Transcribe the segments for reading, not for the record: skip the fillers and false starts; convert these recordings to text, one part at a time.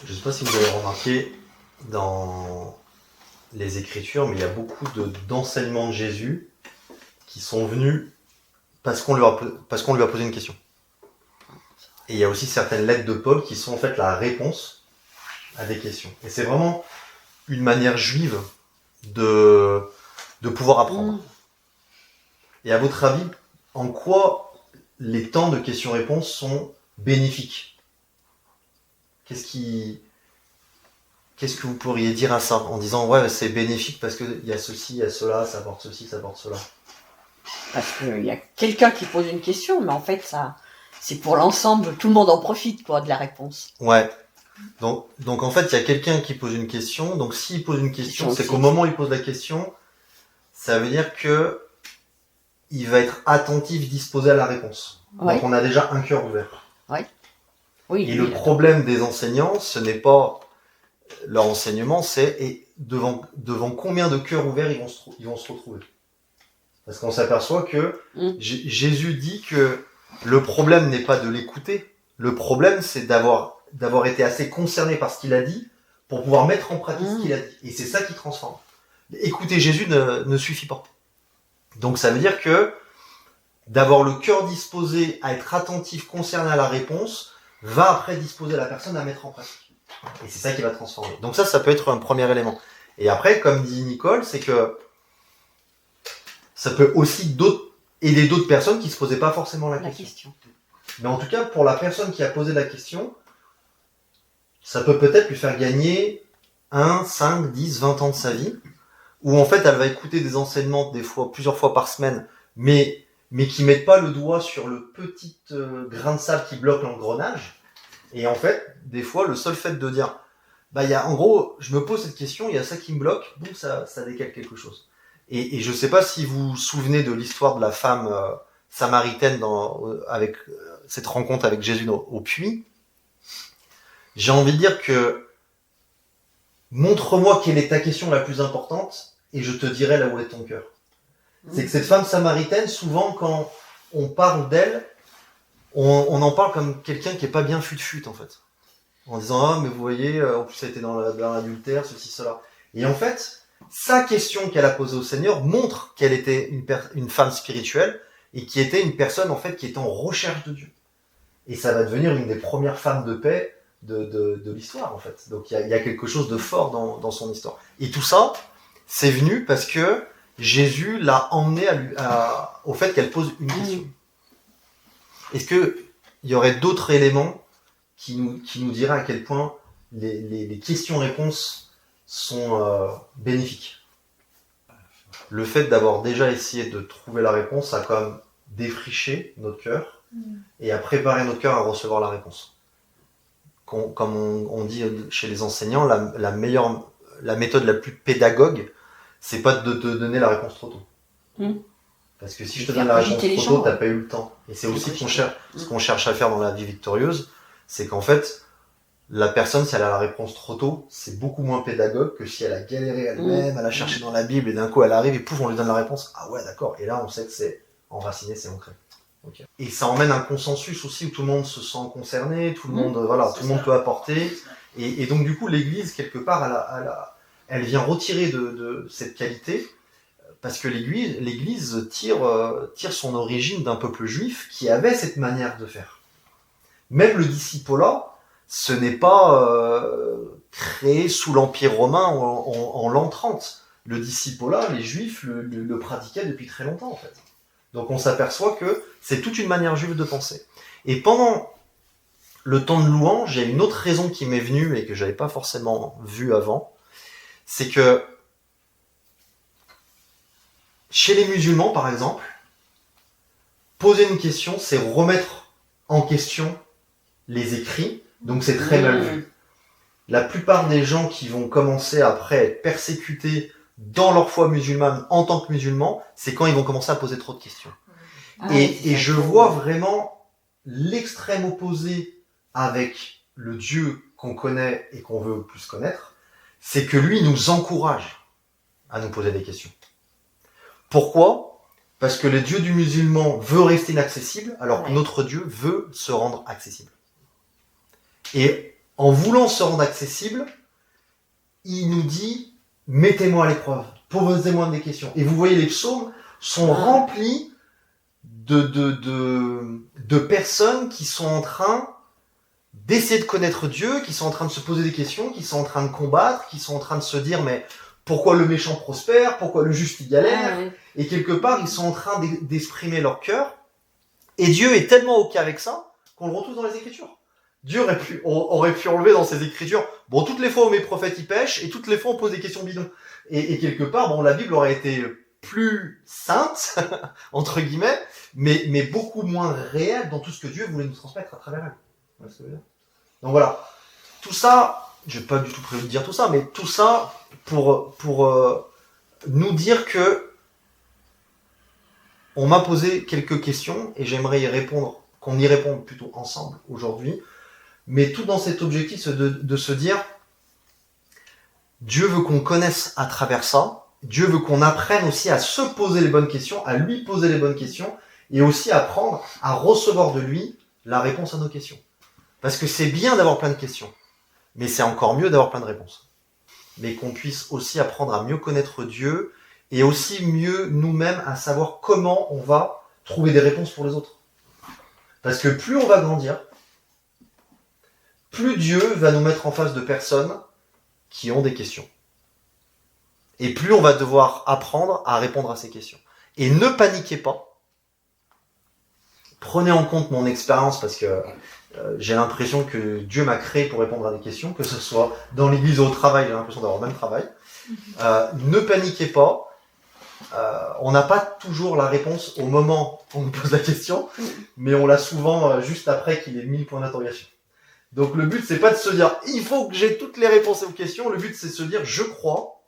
Je ne sais pas si vous avez remarqué dans les Écritures, mais il y a beaucoup d'enseignements de Jésus qui sont venus parce qu'on lui a posé une question. Et il y a aussi certaines lettres de Paul qui sont en fait la réponse à des questions. Et c'est vraiment une manière juive de pouvoir apprendre. Et à votre avis, en quoi les temps de questions-réponses sont bénéfiques ? Qu'est-ce que vous pourriez dire à ça en disant ouais c'est bénéfique parce qu'il y a ceci, il y a cela, ça apporte ceci, ça apporte cela. Parce qu'il y a quelqu'un qui pose une question, mais en fait ça c'est pour l'ensemble, tout le monde en profite quoi de la réponse. Ouais. Donc en fait il y a quelqu'un qui pose une question, donc s'il pose une question, c'est qu'au moment où il pose la question, ça veut dire que il va être attentif, disposé à la réponse. Ouais. Donc on a déjà un cœur ouvert. Ouais. Oui. Et le problème des enseignants, ce n'est pas leur enseignement, c'est devant combien de cœurs ouverts ils vont se retrouver. Parce qu'on s'aperçoit que Jésus dit que le problème n'est pas de l'écouter, le problème c'est d'avoir été assez concerné par ce qu'il a dit pour pouvoir mettre en pratique ce qu'il a dit. Et c'est ça qui transforme. Écouter Jésus ne suffit pas. Donc ça veut dire que d'avoir le cœur disposé à être attentif, concerné à la réponse, va après disposer la personne à mettre en pratique. Et c'est ça qui va transformer. Donc ça peut être un premier élément. Et après, comme dit Nicole, c'est que ça peut aussi aider d'autres personnes qui ne se posaient pas forcément la question. Mais en tout cas, pour la personne qui a posé la question, ça peut peut-être lui faire gagner 1, 5, 10, 20 ans de sa vie, où en fait, elle va écouter des enseignements des fois, plusieurs fois par semaine, mais qui mettent pas le doigt sur le petit grain de sable qui bloque l'engrenage. Et en fait, des fois, le seul fait de dire, en gros, je me pose cette question, il y a ça qui me bloque, boum, ça décale quelque chose. Et je sais pas si vous vous souvenez de l'histoire de la femme samaritaine avec cette rencontre avec Jésus au puits. J'ai envie de dire que montre-moi quelle est ta question la plus importante et je te dirai là où est ton cœur. C'est que cette femme samaritaine, souvent quand on parle d'elle, on en parle comme quelqu'un qui est pas bien fut en fait. En disant ah mais vous voyez, en plus elle était dans l'adultère, ceci, cela. Et en fait, sa question qu'elle a posée au Seigneur montre qu'elle était une femme spirituelle et qui était une personne en fait qui était en recherche de Dieu. Et ça va devenir une des premières femmes de paix de l'histoire en fait. Donc il y a quelque chose de fort dans son histoire. Et tout ça, c'est venu parce que Jésus l'a emmené au fait qu'elle pose une question. Est-ce qu'il y aurait d'autres éléments qui nous diraient à quel point les questions-réponses sont bénéfiques? Le fait d'avoir déjà essayé de trouver la réponse, ça a quand même défriché notre cœur et a préparé notre cœur à recevoir la réponse. Comme on dit chez les enseignants, la méthode la plus pédagogue, c'est pas de te donner la réponse trop tôt. Parce que si je te donne la réponse trop tôt, t'as pas eu le temps. Et c'est aussi ce qu'on cherche à faire dans la vie victorieuse, c'est qu'en fait, la personne, si elle a la réponse trop tôt, c'est beaucoup moins pédagogue que si elle a galéré elle-même, elle a cherché dans la Bible et d'un coup elle arrive et pouf, on lui donne la réponse. Ah ouais, d'accord. Et là, on sait que c'est enraciné, c'est ancré. Okay. Et ça emmène un consensus aussi où tout le monde se sent concerné, tout le monde, tout le monde peut apporter. Et donc du coup, l'Église, quelque part, elle vient retirer de cette qualité parce que l'Église tire son origine d'un peuple juif qui avait cette manière de faire. Même le discipolat, ce n'est pas créé sous l'Empire romain en l'an 30. Le discipolat, les Juifs le pratiquaient depuis très longtemps en fait. Donc on s'aperçoit que c'est toute une manière juive de penser. Et pendant le temps de louange, il y a une autre raison qui m'est venue et que j'avais pas forcément vue avant, c'est que chez les musulmans par exemple, poser une question, c'est remettre en question les écrits, donc c'est très mal vu. La plupart des gens qui vont commencer après à être persécutés dans leur foi musulmane en tant que musulmans, c'est quand ils vont commencer à poser trop de questions. Et je vois vraiment l'extrême opposé avec le Dieu qu'on connaît et qu'on veut plus connaître, c'est que lui nous encourage à nous poser des questions. Pourquoi ? Parce que le Dieu du musulman veut rester inaccessible, alors que notre Dieu veut se rendre accessible. Et en voulant se rendre accessible, il nous dit « mettez-moi à l'épreuve, posez-moi des questions ». Et vous voyez, les psaumes sont remplis de personnes qui sont en train d'essayer de connaître Dieu, qui sont en train de se poser des questions, qui sont en train de combattre, qui sont en train de se dire « mais pourquoi le méchant prospère ? Pourquoi le juste il galère ?» Et quelque part, ils sont en train d'exprimer leur cœur. Et Dieu est tellement OK avec ça qu'on le retrouve dans les Écritures. Dieu aurait pu enlever dans ses Écritures, bon, toutes les fois où mes prophètes y pêchent, et toutes les fois on pose des questions bidons. Et quelque part, bon, la Bible aurait été plus sainte, entre guillemets, mais beaucoup moins réelle dans tout ce que Dieu voulait nous transmettre à travers elle. Vous voyez ce que je veux dire ? Donc voilà. Tout ça, j'ai pas du tout prévu de dire tout ça, mais tout ça pour nous dire que on m'a posé quelques questions et j'aimerais y répondre, qu'on y réponde plutôt ensemble aujourd'hui. Mais tout dans cet objectif de se dire, Dieu veut qu'on connaisse à travers ça. Dieu veut qu'on apprenne aussi à se poser les bonnes questions, à lui poser les bonnes questions, et aussi apprendre à recevoir de lui la réponse à nos questions. Parce que c'est bien d'avoir plein de questions, mais c'est encore mieux d'avoir plein de réponses. Mais qu'on puisse aussi apprendre à mieux connaître Dieu, et aussi mieux nous-mêmes à savoir comment on va trouver des réponses pour les autres. Parce que plus on va grandir, plus Dieu va nous mettre en face de personnes qui ont des questions. Et plus on va devoir apprendre à répondre à ces questions. Et ne paniquez pas. Prenez en compte mon expérience parce que j'ai l'impression que Dieu m'a créé pour répondre à des questions, que ce soit dans l'église ou au travail, j'ai l'impression d'avoir le même travail. Ne paniquez pas. On n'a pas toujours la réponse au moment où on nous pose la question, mais on l'a souvent juste après qu'il ait mis le point d'interrogation. Donc le but, c'est pas de se dire « il faut que j'ai toutes les réponses aux questions », le but c'est de se dire « je crois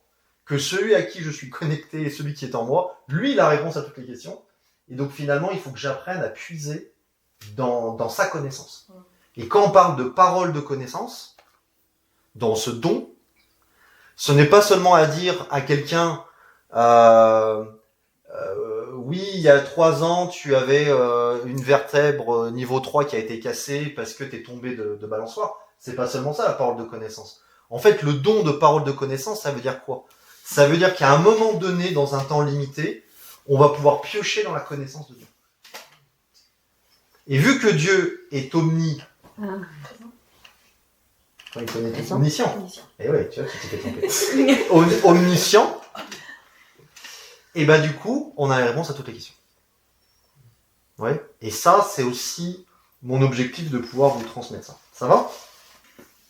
que celui à qui je suis connecté et celui qui est en moi, lui il a la réponse à toutes les questions ». Et donc finalement, il faut que j'apprenne à puiser dans sa connaissance. Et quand on parle de parole de connaissance, dans ce don, ce n'est pas seulement à dire à quelqu'un oui, il y a 3 ans, tu avais une vertèbre niveau 3 qui a été cassée parce que tu es tombé de balançoire. C'est pas seulement ça, la parole de connaissance. En fait, le don de parole de connaissance, ça veut dire quoi ? Ça veut dire qu'à un moment donné, dans un temps limité, on va pouvoir piocher dans la connaissance de Dieu. Et vu que Dieu est omniscient. Et oui, tu vois, tu t'es fait tromper. Omniscient. Et bah du coup, on a la réponse à toutes les questions. Ouais. Et ça, c'est aussi mon objectif de pouvoir vous transmettre ça. Ça va ?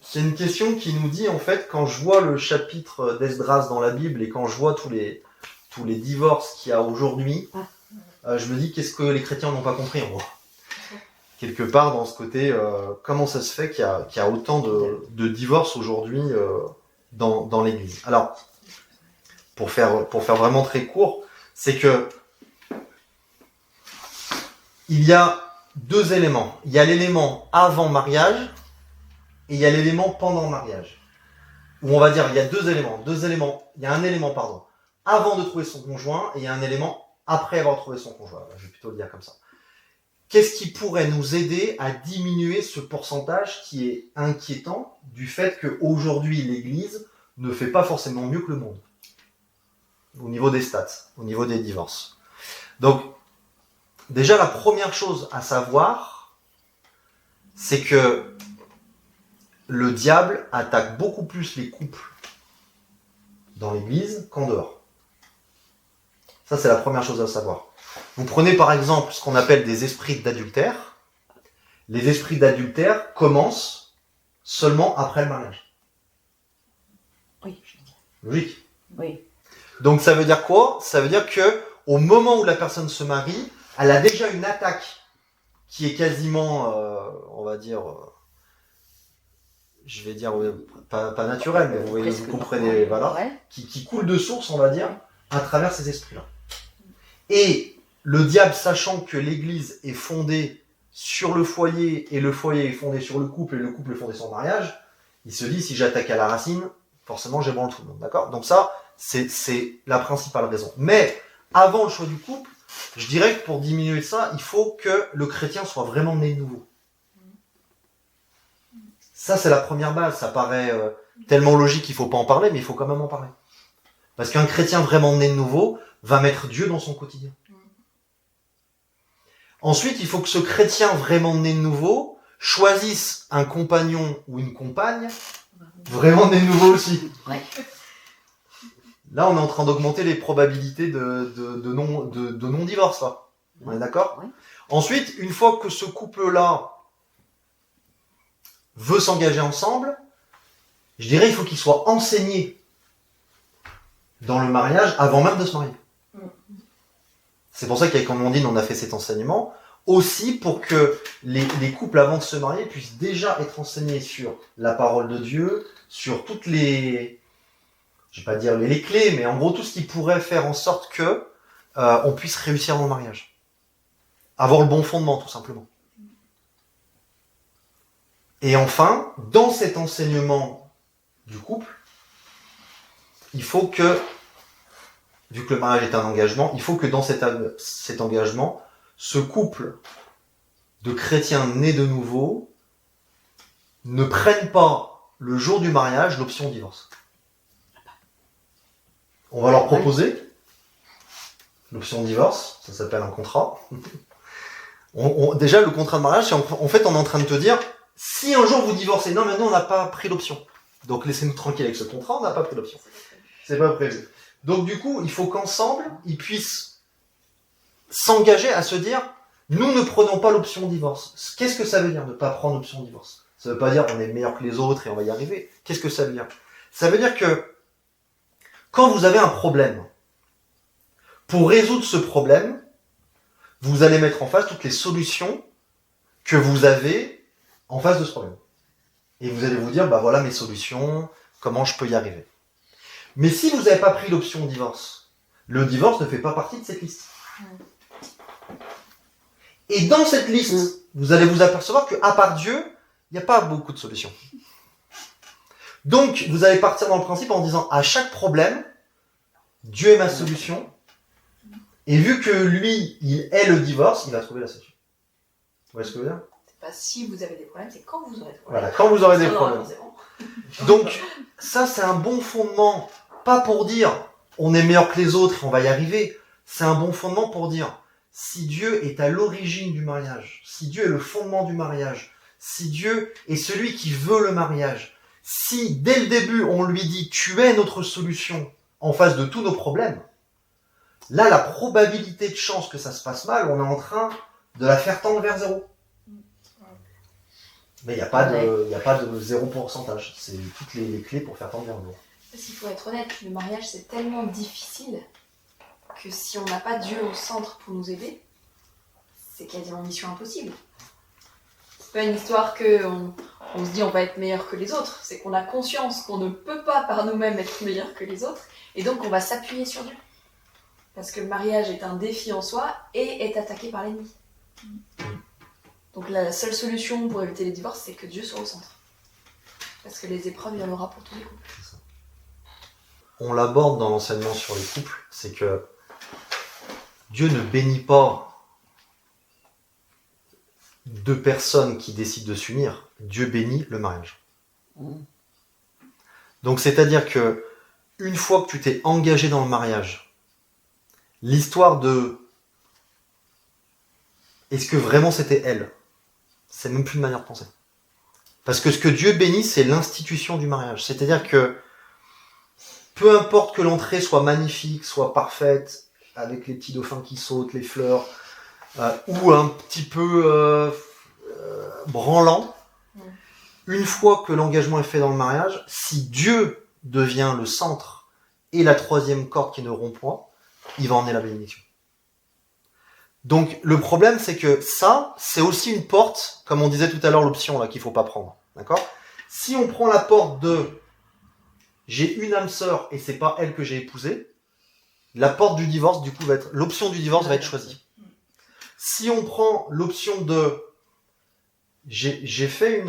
C'est une question qui nous dit, en fait, quand je vois le chapitre d'Esdras dans la Bible et quand je vois tous les divorces qu'il y a aujourd'hui, je me dis, qu'est-ce que les chrétiens n'ont pas compris en moi ? Quelque part dans ce côté, comment ça se fait qu'il y a autant de divorces aujourd'hui dans l'Église ? Alors, pour faire vraiment très court, c'est que il y a 2 éléments. Il y a l'élément avant mariage et il y a l'élément pendant mariage. Ou on va dire, il y a 2 éléments. Il y a un élément, avant de trouver son conjoint et il y a un élément après avoir trouvé son conjoint. Je vais plutôt le dire comme ça. Qu'est-ce qui pourrait nous aider à diminuer ce pourcentage qui est inquiétant du fait qu'aujourd'hui l'Église ne fait pas forcément mieux que le monde au niveau des stats, au niveau des divorces. Donc, déjà la première chose à savoir, c'est que le diable attaque beaucoup plus les couples dans l'Église qu'en dehors. Ça, c'est la première chose à savoir. Vous prenez par exemple ce qu'on appelle des esprits d'adultère. Les esprits d'adultère commencent seulement après le mariage. Oui. Logique. Oui. Donc ça veut dire quoi ? Ça veut dire que au moment où la personne se marie, elle a déjà une attaque qui est quasiment, on va dire, je vais dire pas naturelle, mais vous comprenez, voilà, qui coule de source, on va dire, à travers ces esprits-là. Et le diable, sachant que l'Église est fondée sur le foyer, et le foyer est fondé sur le couple, et le couple est fondé sur le mariage, il se dit, si j'attaque à la racine, forcément j'ébranle tout le monde, d'accord ? Donc ça, c'est la principale raison. Mais avant le choix du couple, je dirais que pour diminuer ça, il faut que le chrétien soit vraiment né de nouveau. Ça, c'est la première base. Ça paraît tellement logique qu'il faut pas en parler, mais il faut quand même en parler. Parce qu'un chrétien vraiment né de nouveau va mettre Dieu dans son quotidien. Ensuite, il faut que ce chrétien vraiment né de nouveau choisisse un compagnon ou une compagne vraiment né de nouveau aussi. Ouais. Là, on est en train d'augmenter les probabilités de non-divorce, là. On est d'accord ? Ouais. Ensuite, une fois que ce couple-là veut s'engager ensemble, je dirais il faut qu'il soit enseigné dans le mariage avant même de se marier. C'est pour ça qu'avec Amandine, on a fait cet enseignement, aussi pour que les couples avant de se marier puissent déjà être enseignés sur la parole de Dieu, sur toutes les... je vais pas dire les clés, mais en gros tout ce qui pourrait faire en sorte que on puisse réussir dans le mariage. Avoir le bon fondement, tout simplement. Et enfin, dans cet enseignement du couple, il faut que, vu que le mariage est un engagement, il faut que dans cet engagement, ce couple de chrétiens nés de nouveau ne prenne pas le jour du mariage l'option divorce. On va leur proposer l'option divorce, ça s'appelle un contrat. Déjà, le contrat de mariage, en fait, on est en train de te dire, si un jour vous divorcez, non, mais nous, on n'a pas pris l'option. Donc, laissez-nous tranquille avec ce contrat, on n'a pas pris l'option. C'est pas prévu. Donc, du coup, il faut qu'ensemble, ils puissent s'engager à se dire, nous ne prenons pas l'option divorce. Qu'est-ce que ça veut dire, ne pas prendre l'option divorce? Ça veut pas dire, on est meilleur que les autres et on va y arriver. Qu'est-ce que ça veut dire? Ça veut dire que, quand vous avez un problème, pour résoudre ce problème, vous allez mettre en face toutes les solutions que vous avez en face de ce problème. Et vous allez vous dire, bah voilà mes solutions, comment je peux y arriver. Mais si vous n'avez pas pris l'option divorce, le divorce ne fait pas partie de cette liste. Et dans cette liste, vous allez vous apercevoir qu'à part Dieu, il n'y a pas beaucoup de solutions. Donc, vous allez partir dans le principe en disant, à chaque problème, Dieu est ma solution. Et vu que lui, il est le divorce, il va trouver la solution. Vous voyez ce que je veux dire? C'est pas si vous avez des problèmes, c'est quand vous aurez des problèmes. Voilà, quand vous aurez des Non, problèmes. c'est bon. Donc, ça, c'est un bon fondement, pas pour dire on est meilleur que les autres et on va y arriver. C'est un bon fondement pour dire si Dieu est à l'origine du mariage, si Dieu est le fondement du mariage, si Dieu est celui qui veut le mariage, si dès le début on lui dit tu es notre solution en face de tous nos problèmes, là, la probabilité de chance que ça se passe mal, on est en train de la faire tendre vers zéro. Mais il n'y a pas de zéro pourcentage. C'est toutes les clés pour faire tendre vers zéro. Parce qu'il faut être honnête, le mariage c'est tellement difficile que si on n'a pas Dieu au centre pour nous aider, c'est quasiment mission impossible. C'est pas une histoire qu'on se dit on va être meilleur que les autres, c'est qu'on a conscience qu'on ne peut pas par nous-mêmes être meilleur que les autres, et donc on va s'appuyer sur Dieu. Parce que le mariage est un défi en soi et est attaqué par l'ennemi. Donc la seule solution pour éviter les divorces, c'est que Dieu soit au centre. Parce que les épreuves, il y en aura pour tous les couples. On l'aborde dans l'enseignement sur les couples, c'est que Dieu ne bénit pas deux personnes qui décident de s'unir. Dieu bénit le mariage. Donc c'est-à-dire que une fois que tu t'es engagé dans le mariage, l'histoire de est-ce que vraiment c'était elle, c'est même plus une manière de penser. Parce que ce que Dieu bénit, c'est l'institution du mariage. C'est-à-dire que peu importe que l'entrée soit magnifique, soit parfaite, avec les petits dauphins qui sautent, les fleurs, ou un petit peu branlant, une fois que l'engagement est fait dans le mariage, si Dieu devient le centre et la troisième corde qui ne rompt point, il va emmener la bénédiction. Donc le problème, c'est que ça, c'est aussi une porte, comme on disait tout à l'heure, l'option là qu'il faut pas prendre. D'accord ? Si on prend la porte de j'ai une âme sœur et c'est pas elle que j'ai épousée, la porte du divorce, du coup, l'option du divorce va être choisie. Si on prend l'option de j'ai fait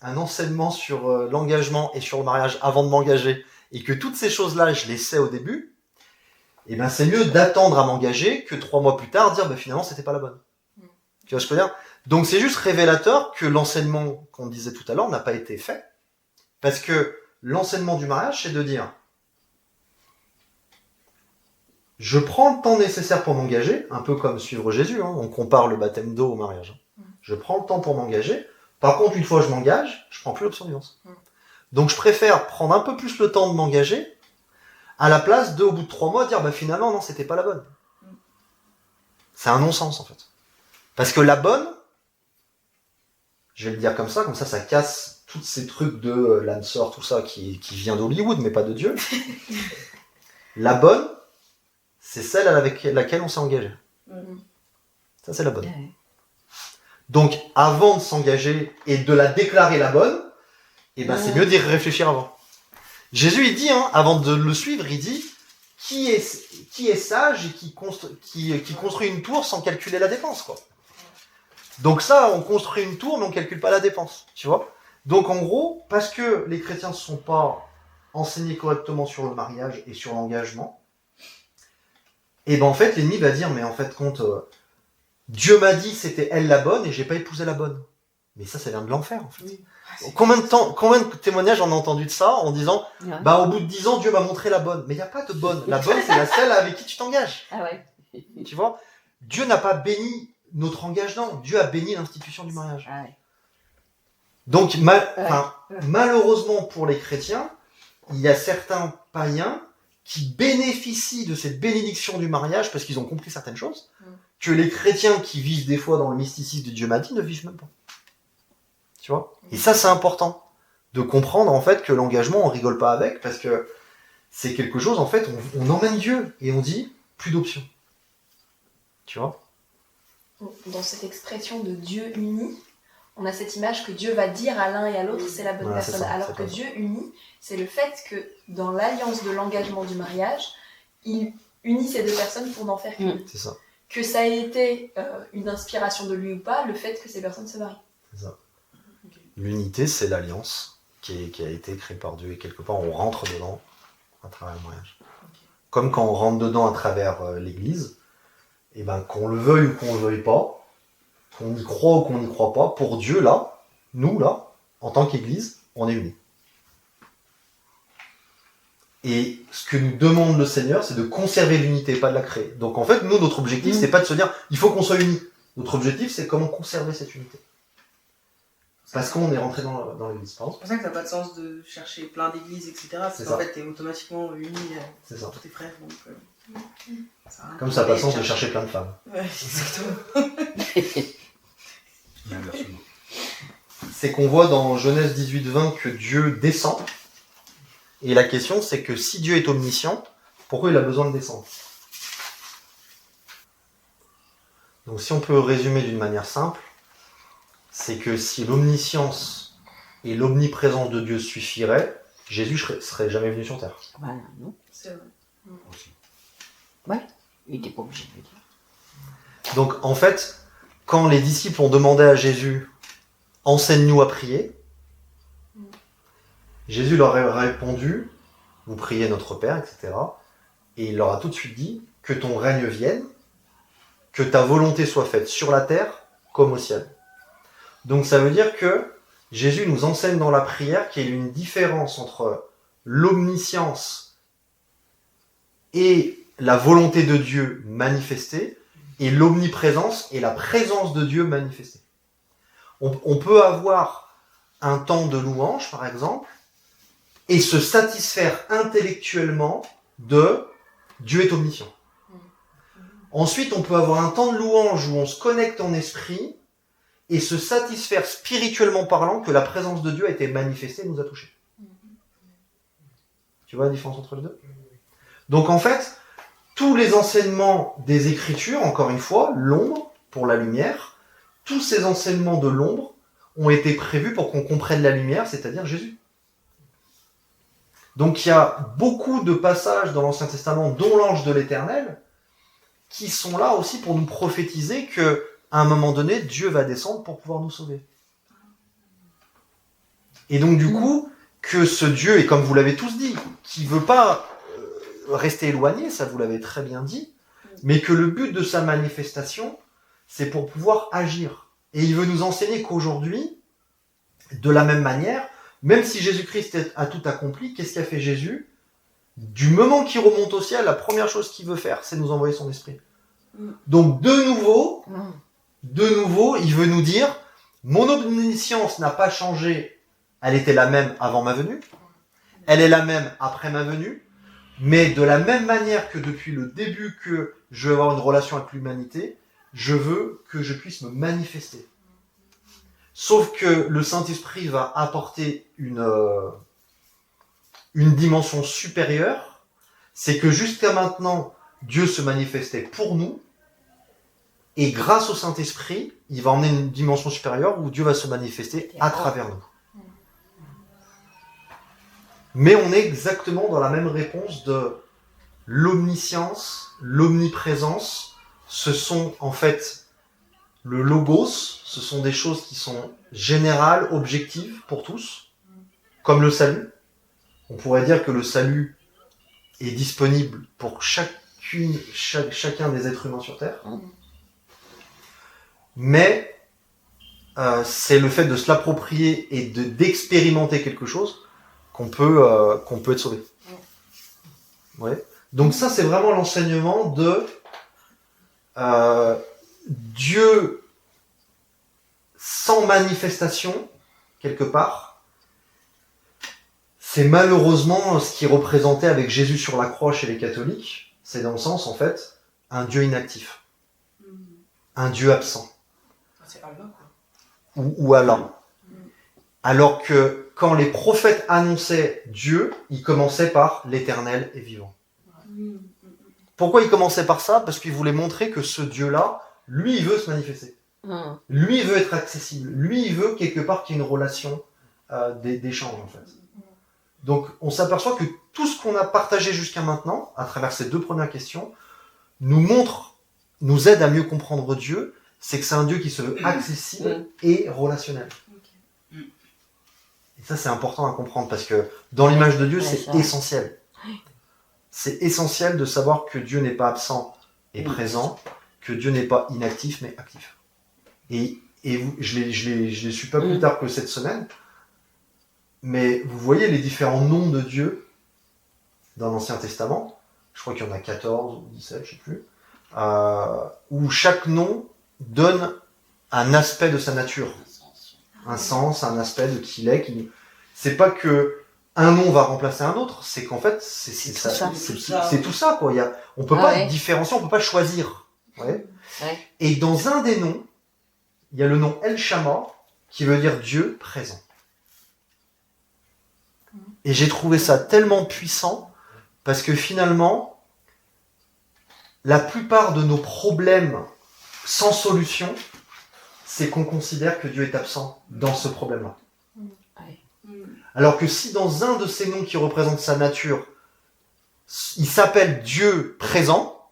un enseignement sur l'engagement et sur le mariage avant de m'engager et que toutes ces choses-là, je les sais au début, eh ben c'est mieux d'attendre à m'engager que 3 mois plus tard dire finalement c'était pas la bonne. Tu vois ce que je veux dire ? Donc c'est juste révélateur que l'enseignement qu'on disait tout à l'heure n'a pas été fait. Parce que l'enseignement du mariage, c'est de dire je prends le temps nécessaire pour m'engager, un peu comme suivre Jésus, hein, on compare le baptême d'eau au mariage. Je prends le temps pour m'engager, par contre une fois que je m'engage, je prends plus l'option nuance. Donc je préfère prendre un peu plus le temps de m'engager, à la place de, au bout de 3 mois, dire bah finalement non, c'était pas la bonne. C'est un non-sens en fait. Parce que la bonne, je vais le dire comme ça casse tous ces trucs de l'âme sœur, tout ça qui vient d'Hollywood, mais pas de Dieu. La bonne, c'est celle avec laquelle on s'est engagé. Ça, c'est la bonne. Donc, avant de s'engager et de la déclarer la bonne, eh ben, c'est mieux d'y réfléchir avant. Jésus, il dit, hein, avant de le suivre, il dit qui est sage et qui construit une tour sans calculer la dépense, quoi. Donc ça, on construit une tour, mais on calcule pas la dépense, tu vois. Donc en gros, parce que les chrétiens ne sont pas enseignés correctement sur le mariage et sur l'engagement, et ben en fait, l'ennemi va dire, mais en fait, Dieu m'a dit c'était elle la bonne et j'ai pas épousé la bonne. Mais ça vient de l'enfer, en fait. Oui. Combien de témoignages on a entendu de ça en disant, bah au bout de 10 ans, Dieu m'a montré la bonne. Mais il n'y a pas de bonne. La bonne, c'est la celle avec qui tu t'engages. Ah ouais. Tu vois, Dieu n'a pas béni notre engagement. Dieu a béni l'institution du mariage. Ah ouais. Donc, malheureusement pour les chrétiens, il y a certains païens qui bénéficient de cette bénédiction du mariage parce qu'ils ont compris certaines choses, que les chrétiens qui vivent des fois dans le mysticisme de Dieu m'a dit ne vivent même pas. Tu vois ? Et ça, c'est important de comprendre en fait que l'engagement, on rigole pas avec parce que c'est quelque chose, en fait, on emmène Dieu et on dit plus d'options. Tu vois ? Dans cette expression de Dieu uni, on a cette image que Dieu va dire à l'un et à l'autre c'est la bonne personne. Ça, alors que Dieu uni, c'est le fait que dans l'alliance de l'engagement du mariage, il unit ces deux personnes pour n'en faire qu'une. C'est ça. Que ça ait été une inspiration de lui ou pas, le fait que ces personnes se marient. C'est ça. L'unité, c'est l'alliance qui a été créée par Dieu et quelque part on rentre dedans à travers le mariage. Comme quand on rentre dedans à travers l'église, et ben qu'on le veuille ou qu'on le veuille pas, qu'on y croit ou qu'on n'y croit pas, pour Dieu là, nous là, en tant qu'église, on est unis. Et ce que nous demande le Seigneur, c'est de conserver l'unité, pas de la créer. Donc en fait, nous, notre objectif, c'est pas de se dire, il faut qu'on soit unis. Notre objectif, c'est comment conserver cette unité. Parce qu'on est rentré dans l'église. C'est pour ça que ça n'a pas de sens de chercher plein d'églises, etc. Parce qu'en fait, t'es automatiquement uni c'est ça. tous tes frères. Donc, comme ça n'a pas de sens de chercher plein de femmes. Ouais, exactement. C'est qu'on voit dans Genèse 18-20 que Dieu descend. Et la question, c'est que si Dieu est omniscient, pourquoi il a besoin de descendre ? Donc si on peut résumer d'une manière simple, c'est que si l'omniscience et l'omniprésence de Dieu suffiraient, Jésus serait jamais venu sur terre. Voilà, non. C'est vrai. Ouais, il n'était pas obligé de le dire. Donc en fait, quand les disciples ont demandé à Jésus « Enseigne-nous à prier », Jésus leur a répondu « Vous priez notre Père, etc. » Et il leur a tout de suite dit « Que ton règne vienne, que ta volonté soit faite sur la terre comme au ciel. » Donc ça veut dire que Jésus nous enseigne dans la prière qu'il y a une différence entre l'omniscience et la volonté de Dieu manifestée et l'omniprésence et la présence de Dieu manifestée. On peut avoir un temps de louange, par exemple, et se satisfaire intellectuellement de Dieu est omniscient. Ensuite, on peut avoir un temps de louange où on se connecte en esprit et se satisfaire spirituellement parlant que la présence de Dieu a été manifestée et nous a touchés. Tu vois la différence entre les deux ? Donc en fait, tous les enseignements des Écritures, encore une fois, l'ombre pour la lumière, tous ces enseignements de l'ombre ont été prévus pour qu'on comprenne la lumière, c'est-à-dire Jésus. Donc il y a beaucoup de passages dans l'Ancien Testament, dont l'ange de l'Éternel, qui sont là aussi pour nous prophétiser que à un moment donné, Dieu va descendre pour pouvoir nous sauver. Et donc du coup, que ce Dieu, et comme vous l'avez tous dit, qui veut pas rester éloigné, ça vous l'avez très bien dit, mais que le but de sa manifestation, c'est pour pouvoir agir. Et il veut nous enseigner qu'aujourd'hui, de la même manière, même si Jésus-Christ a tout accompli, qu'est-ce qu'a fait Jésus? Du moment qu'il remonte au ciel, la première chose qu'il veut faire, c'est nous envoyer son esprit. Donc de nouveau, il veut nous dire, mon omniscience n'a pas changé, elle était la même avant ma venue, elle est la même après ma venue, mais de la même manière que depuis le début que je veux avoir une relation avec l'humanité, je veux que je puisse me manifester. Sauf que le Saint-Esprit va apporter une dimension supérieure, c'est que jusqu'à maintenant, Dieu se manifestait pour nous, et grâce au Saint-Esprit, il va emmener une dimension supérieure où Dieu va se manifester à travers nous. Mais on est exactement dans la même réponse de l'omniscience, l'omniprésence. Ce sont en fait le logos, ce sont des choses qui sont générales, objectives pour tous, comme le salut. On pourrait dire que le salut est disponible pour chacun des êtres humains sur Terre. Mais c'est le fait de se l'approprier et d'expérimenter quelque chose qu'on peut être sauvé. Ouais. Donc ça, c'est vraiment l'enseignement de Dieu sans manifestation, quelque part. C'est malheureusement ce qui est représenté avec Jésus sur la croix chez les catholiques. C'est dans le sens, en fait, un Dieu inactif. Un Dieu absent. C'est Allah, quoi. Ou Allah. Alors que quand les prophètes annonçaient Dieu, ils commençaient par l'Éternel et vivant. Pourquoi ils commençaient par ça? Parce qu'ils voulaient montrer que ce Dieu-là, lui, il veut se manifester. Lui, il veut être accessible. Lui, il veut quelque part qu'il y ait une relation d'échange, en fait. Donc, on s'aperçoit que tout ce qu'on a partagé jusqu'à maintenant, à travers ces deux premières questions, nous aide à mieux comprendre Dieu. C'est que c'est un Dieu qui se veut accessible et relationnel. Et ça, c'est important à comprendre parce que dans l'image de Dieu, c'est essentiel. C'est essentiel de savoir que Dieu n'est pas absent et présent, que Dieu n'est pas inactif mais actif. Et je l'ai su pas plus tard que cette semaine, mais vous voyez les différents noms de Dieu dans l'Ancien Testament. Je crois qu'il y en a 14 ou 17, je sais plus. Où chaque nom donne un aspect de sa nature. Un sens, un aspect de qui il est. C'est pas que un nom va remplacer un autre, c'est qu'en fait, c'est tout ça, quoi. On peut pas différencier, on peut pas choisir. Ouais. Et dans un des noms, il y a le nom El Shammah, qui veut dire Dieu présent. Et j'ai trouvé ça tellement puissant, parce que finalement, la plupart de nos problèmes sans solution, c'est qu'on considère que Dieu est absent dans ce problème-là. Alors que si dans un de ces noms qui représentent sa nature, il s'appelle Dieu présent,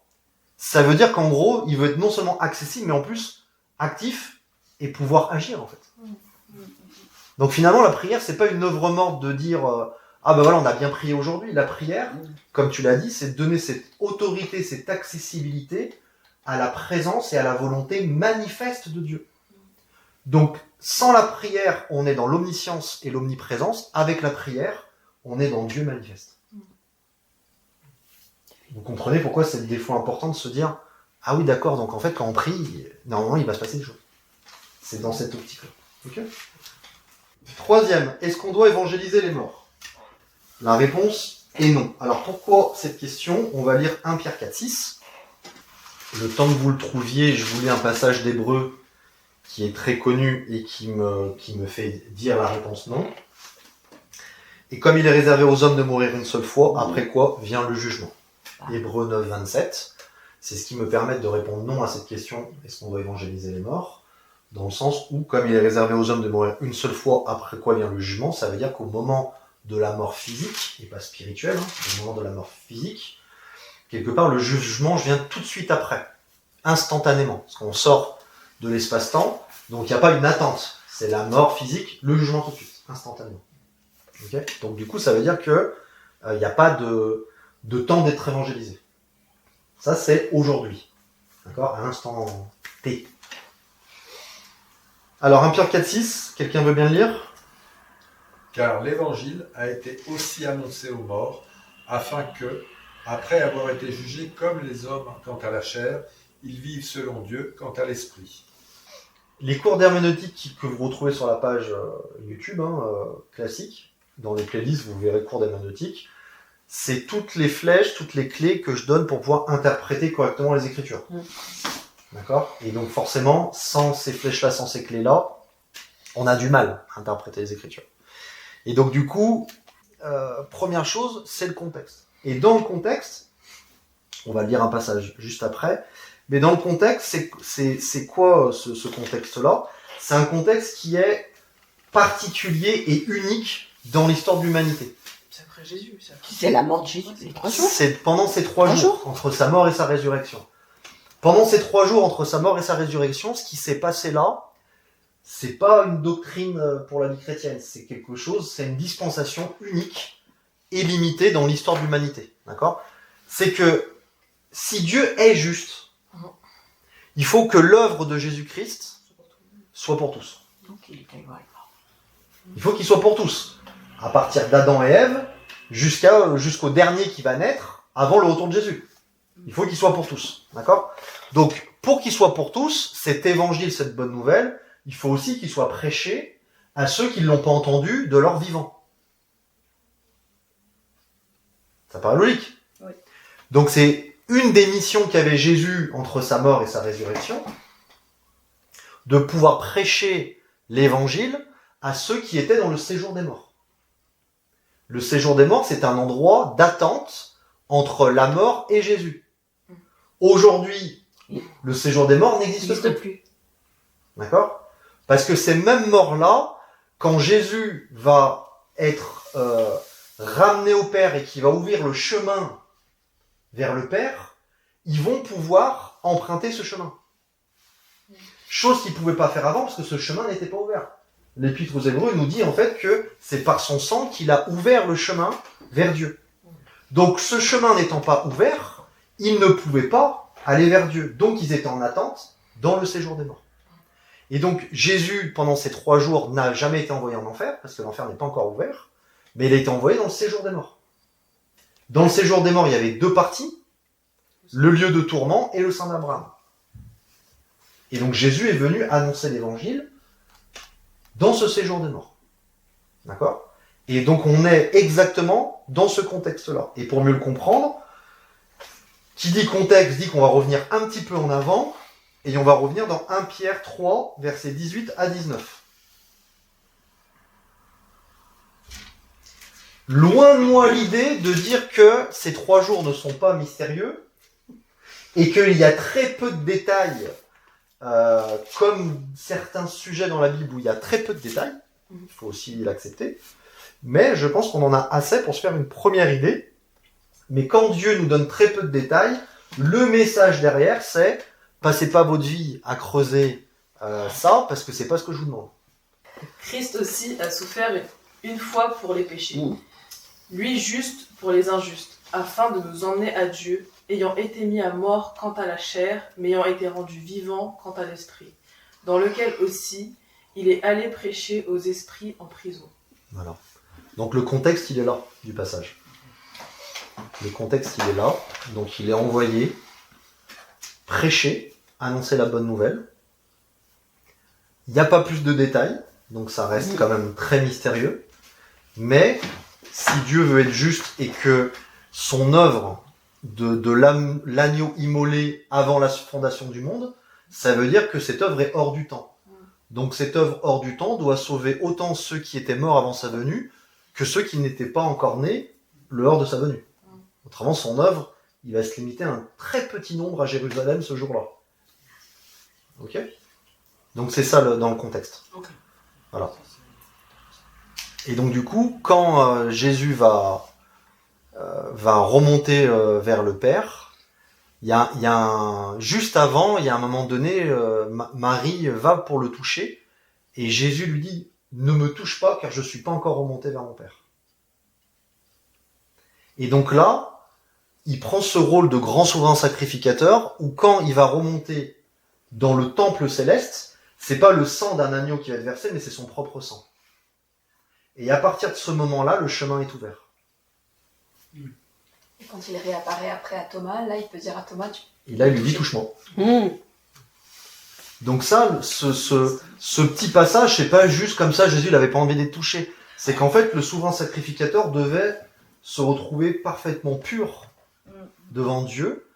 ça veut dire qu'en gros, il veut être non seulement accessible, mais en plus actif et pouvoir agir, en fait. Donc finalement, la prière, c'est pas une œuvre morte de dire ah ben voilà, on a bien prié aujourd'hui. La prière, comme tu l'as dit, c'est de donner cette autorité, cette accessibilité à la présence et à la volonté manifeste de Dieu. Donc, sans la prière, on est dans l'omniscience et l'omniprésence. Avec la prière, on est dans Dieu manifeste. Vous comprenez pourquoi c'est des fois important de se dire ah oui, d'accord, donc en fait, quand on prie, normalement, il va se passer des choses. C'est dans cette optique-là. Okay. Troisième, est-ce qu'on doit évangéliser les morts? La réponse est non. Alors pourquoi cette question? On va lire 1 Pierre 4,6. Le temps que vous le trouviez, je vous lis un passage d'Hébreux qui est très connu et qui me fait dire la réponse non. Et comme il est réservé aux hommes de mourir une seule fois, après quoi vient le jugement. Hébreux 9, 27. C'est ce qui me permet de répondre non à cette question, est-ce qu'on doit évangéliser les morts? Dans le sens où, comme il est réservé aux hommes de mourir une seule fois, après quoi vient le jugement, ça veut dire qu'au moment de la mort physique, et pas spirituelle, au moment de la mort physique, quelque part le jugement vient tout de suite après, instantanément, parce qu'on sort de l'espace-temps, donc il n'y a pas une attente, c'est la mort physique, le jugement tout de suite, instantanément. Okay, donc du coup, ça veut dire que il n'y a pas de temps d'être évangélisé. Ça, c'est aujourd'hui, d'accord, à l'instant T. Alors 1 Pierre 4,6, quelqu'un veut bien le lire? Car l'évangile a été aussi annoncé aux morts, afin que, après avoir été jugés comme les hommes quant à la chair, ils vivent selon Dieu quant à l'esprit. Les cours d'herméneutique que vous retrouvez sur la page YouTube, classique, dans les playlists, vous verrez cours d'herméneutique, c'est toutes les flèches, toutes les clés que je donne pour pouvoir interpréter correctement les Écritures. D'accord? Et donc forcément, sans ces flèches-là, sans ces clés-là, on a du mal à interpréter les Écritures. Et donc du coup, première chose, c'est le contexte. Et dans le contexte, on va lire un passage juste après, mais dans le contexte, c'est quoi ce contexte-là? C'est un contexte qui est particulier et unique dans l'histoire de l'humanité. C'est après Jésus, ça. C'est la mort de Jésus, les 3 jours. C'est pendant ces 3 jours, entre sa mort et sa résurrection. Pendant ces 3 jours, entre sa mort et sa résurrection, ce qui s'est passé là, c'est pas une doctrine pour la vie chrétienne, c'est quelque chose, c'est une dispensation unique et limitée dans l'histoire de l'humanité. D'accord? C'est que si Dieu est juste, il faut que l'œuvre de Jésus-Christ soit pour tous. Donc il était voilà. Il faut qu'il soit pour tous. À partir d'Adam et Ève, jusqu'au dernier qui va naître, avant le retour de Jésus. Il faut qu'il soit pour tous. D'accord? Donc, pour qu'il soit pour tous, cet évangile, cette bonne nouvelle, il faut aussi qu'il soit prêché à ceux qui ne l'ont pas entendu de leur vivant. Ça paraît logique. Oui. Donc, c'est une des missions qu'avait Jésus entre sa mort et sa résurrection, de pouvoir prêcher l'évangile à ceux qui étaient dans le séjour des morts. Le séjour des morts, c'est un endroit d'attente entre la mort et Jésus. Aujourd'hui, le séjour des morts n'existe plus. D'accord? Parce que ces mêmes morts-là, quand Jésus va être ramené au Père et qu'il va ouvrir le chemin vers le Père, ils vont pouvoir emprunter ce chemin. Chose qu'ils ne pouvaient pas faire avant parce que ce chemin n'était pas ouvert. L'Épître aux Hébreux nous dit en fait que c'est par son sang qu'il a ouvert le chemin vers Dieu. Donc ce chemin n'étant pas ouvert, ils ne pouvaient pas aller vers Dieu. Donc ils étaient en attente dans le séjour des morts. Et donc Jésus, pendant ces 3 jours, n'a jamais été envoyé en enfer, parce que l'enfer n'est pas encore ouvert, mais il a été envoyé dans le séjour des morts. Dans le séjour des morts, il y avait 2 parties, le lieu de tourment et le sein d'Abraham. Et donc Jésus est venu annoncer l'évangile dans ce séjour des morts. D'accord? Et donc on est exactement dans ce contexte-là. Et pour mieux le comprendre, qui dit contexte dit qu'on va revenir un petit peu en avant, et on va revenir dans 1 Pierre 3, versets 18 à 19. Loin de moi l'idée de dire que ces 3 jours ne sont pas mystérieux, et qu'il y a très peu de détails, comme certains sujets dans la Bible où il y a très peu de détails, il faut aussi l'accepter, mais je pense qu'on en a assez pour se faire une première idée. Mais quand Dieu nous donne très peu de détails, le message derrière c'est passez pas votre vie à creuser ça, parce que c'est pas ce que je vous demande. Christ aussi a souffert une fois pour les péchés, lui juste pour les injustes, afin de nous emmener à Dieu, ayant été mis à mort quant à la chair, mais ayant été rendu vivant quant à l'esprit, dans lequel aussi il est allé prêcher aux esprits en prison. Voilà. Donc le contexte, il est là, du passage. Le contexte, il est là. Donc il est envoyé prêcher, annoncer la bonne nouvelle. Il n'y a pas plus de détails, donc ça reste quand même très mystérieux. Mais si Dieu veut être juste et que son œuvre de l'agneau immolé avant la fondation du monde, ça veut dire que cette œuvre est hors du temps. Donc cette œuvre hors du temps doit sauver autant ceux qui étaient morts avant sa venue que ceux qui n'étaient pas encore nés le hors de sa venue. Autrement, son œuvre, il va se limiter à un très petit nombre à Jérusalem ce jour-là. Ok? Donc c'est ça dans le contexte. Okay. Voilà. Et donc du coup, quand Jésus va remonter vers le Père, juste avant, il y a un moment donné, Marie va pour le toucher, et Jésus lui dit « Ne me touche pas, car je ne suis pas encore remonté vers mon Père. » Et donc là, il prend ce rôle de grand souverain sacrificateur, où quand il va remonter dans le temple céleste, c'est pas le sang d'un agneau qui va être versé, mais c'est son propre sang. Et à partir de ce moment-là, le chemin est ouvert. Et quand il réapparaît après à Thomas, là, il peut dire à Thomas, Et là, il lui dit touche-moi. Donc ça, ce petit passage, c'est pas juste comme ça, Jésus n'avait pas envie d'être touché. C'est qu'en fait, le souverain sacrificateur devait se retrouver parfaitement pur devant Dieu.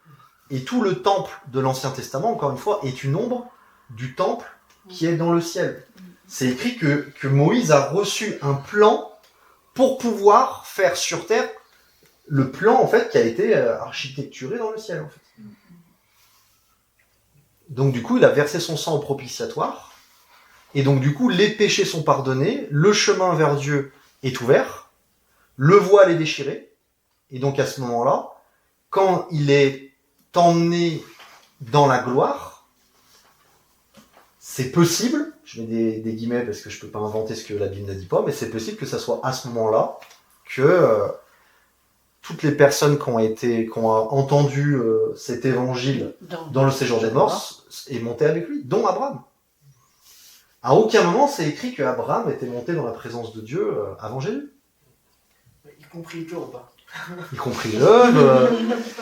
Et tout le temple de l'Ancien Testament, encore une fois, est une ombre du temple qui est dans le ciel. C'est écrit que Moïse a reçu un plan pour pouvoir faire sur terre le plan, en fait, qui a été architecturé dans le ciel, en fait. Donc du coup, il a versé son sang au propitiatoire, et donc du coup, les péchés sont pardonnés, le chemin vers Dieu est ouvert, le voile est déchiré, et donc à ce moment-là, quand il est emmené dans la gloire, c'est possible, je mets des guillemets parce que je peux pas inventer ce que la Bible ne dit pas, mais c'est possible que ça soit à ce moment-là que toutes les personnes qui ont entendu cet évangile dans le séjour des morts est monté avec lui, dont Abraham. À aucun moment c'est écrit que Abraham était monté dans la présence de Dieu avant Jésus. Y compris Job. Y compris Job.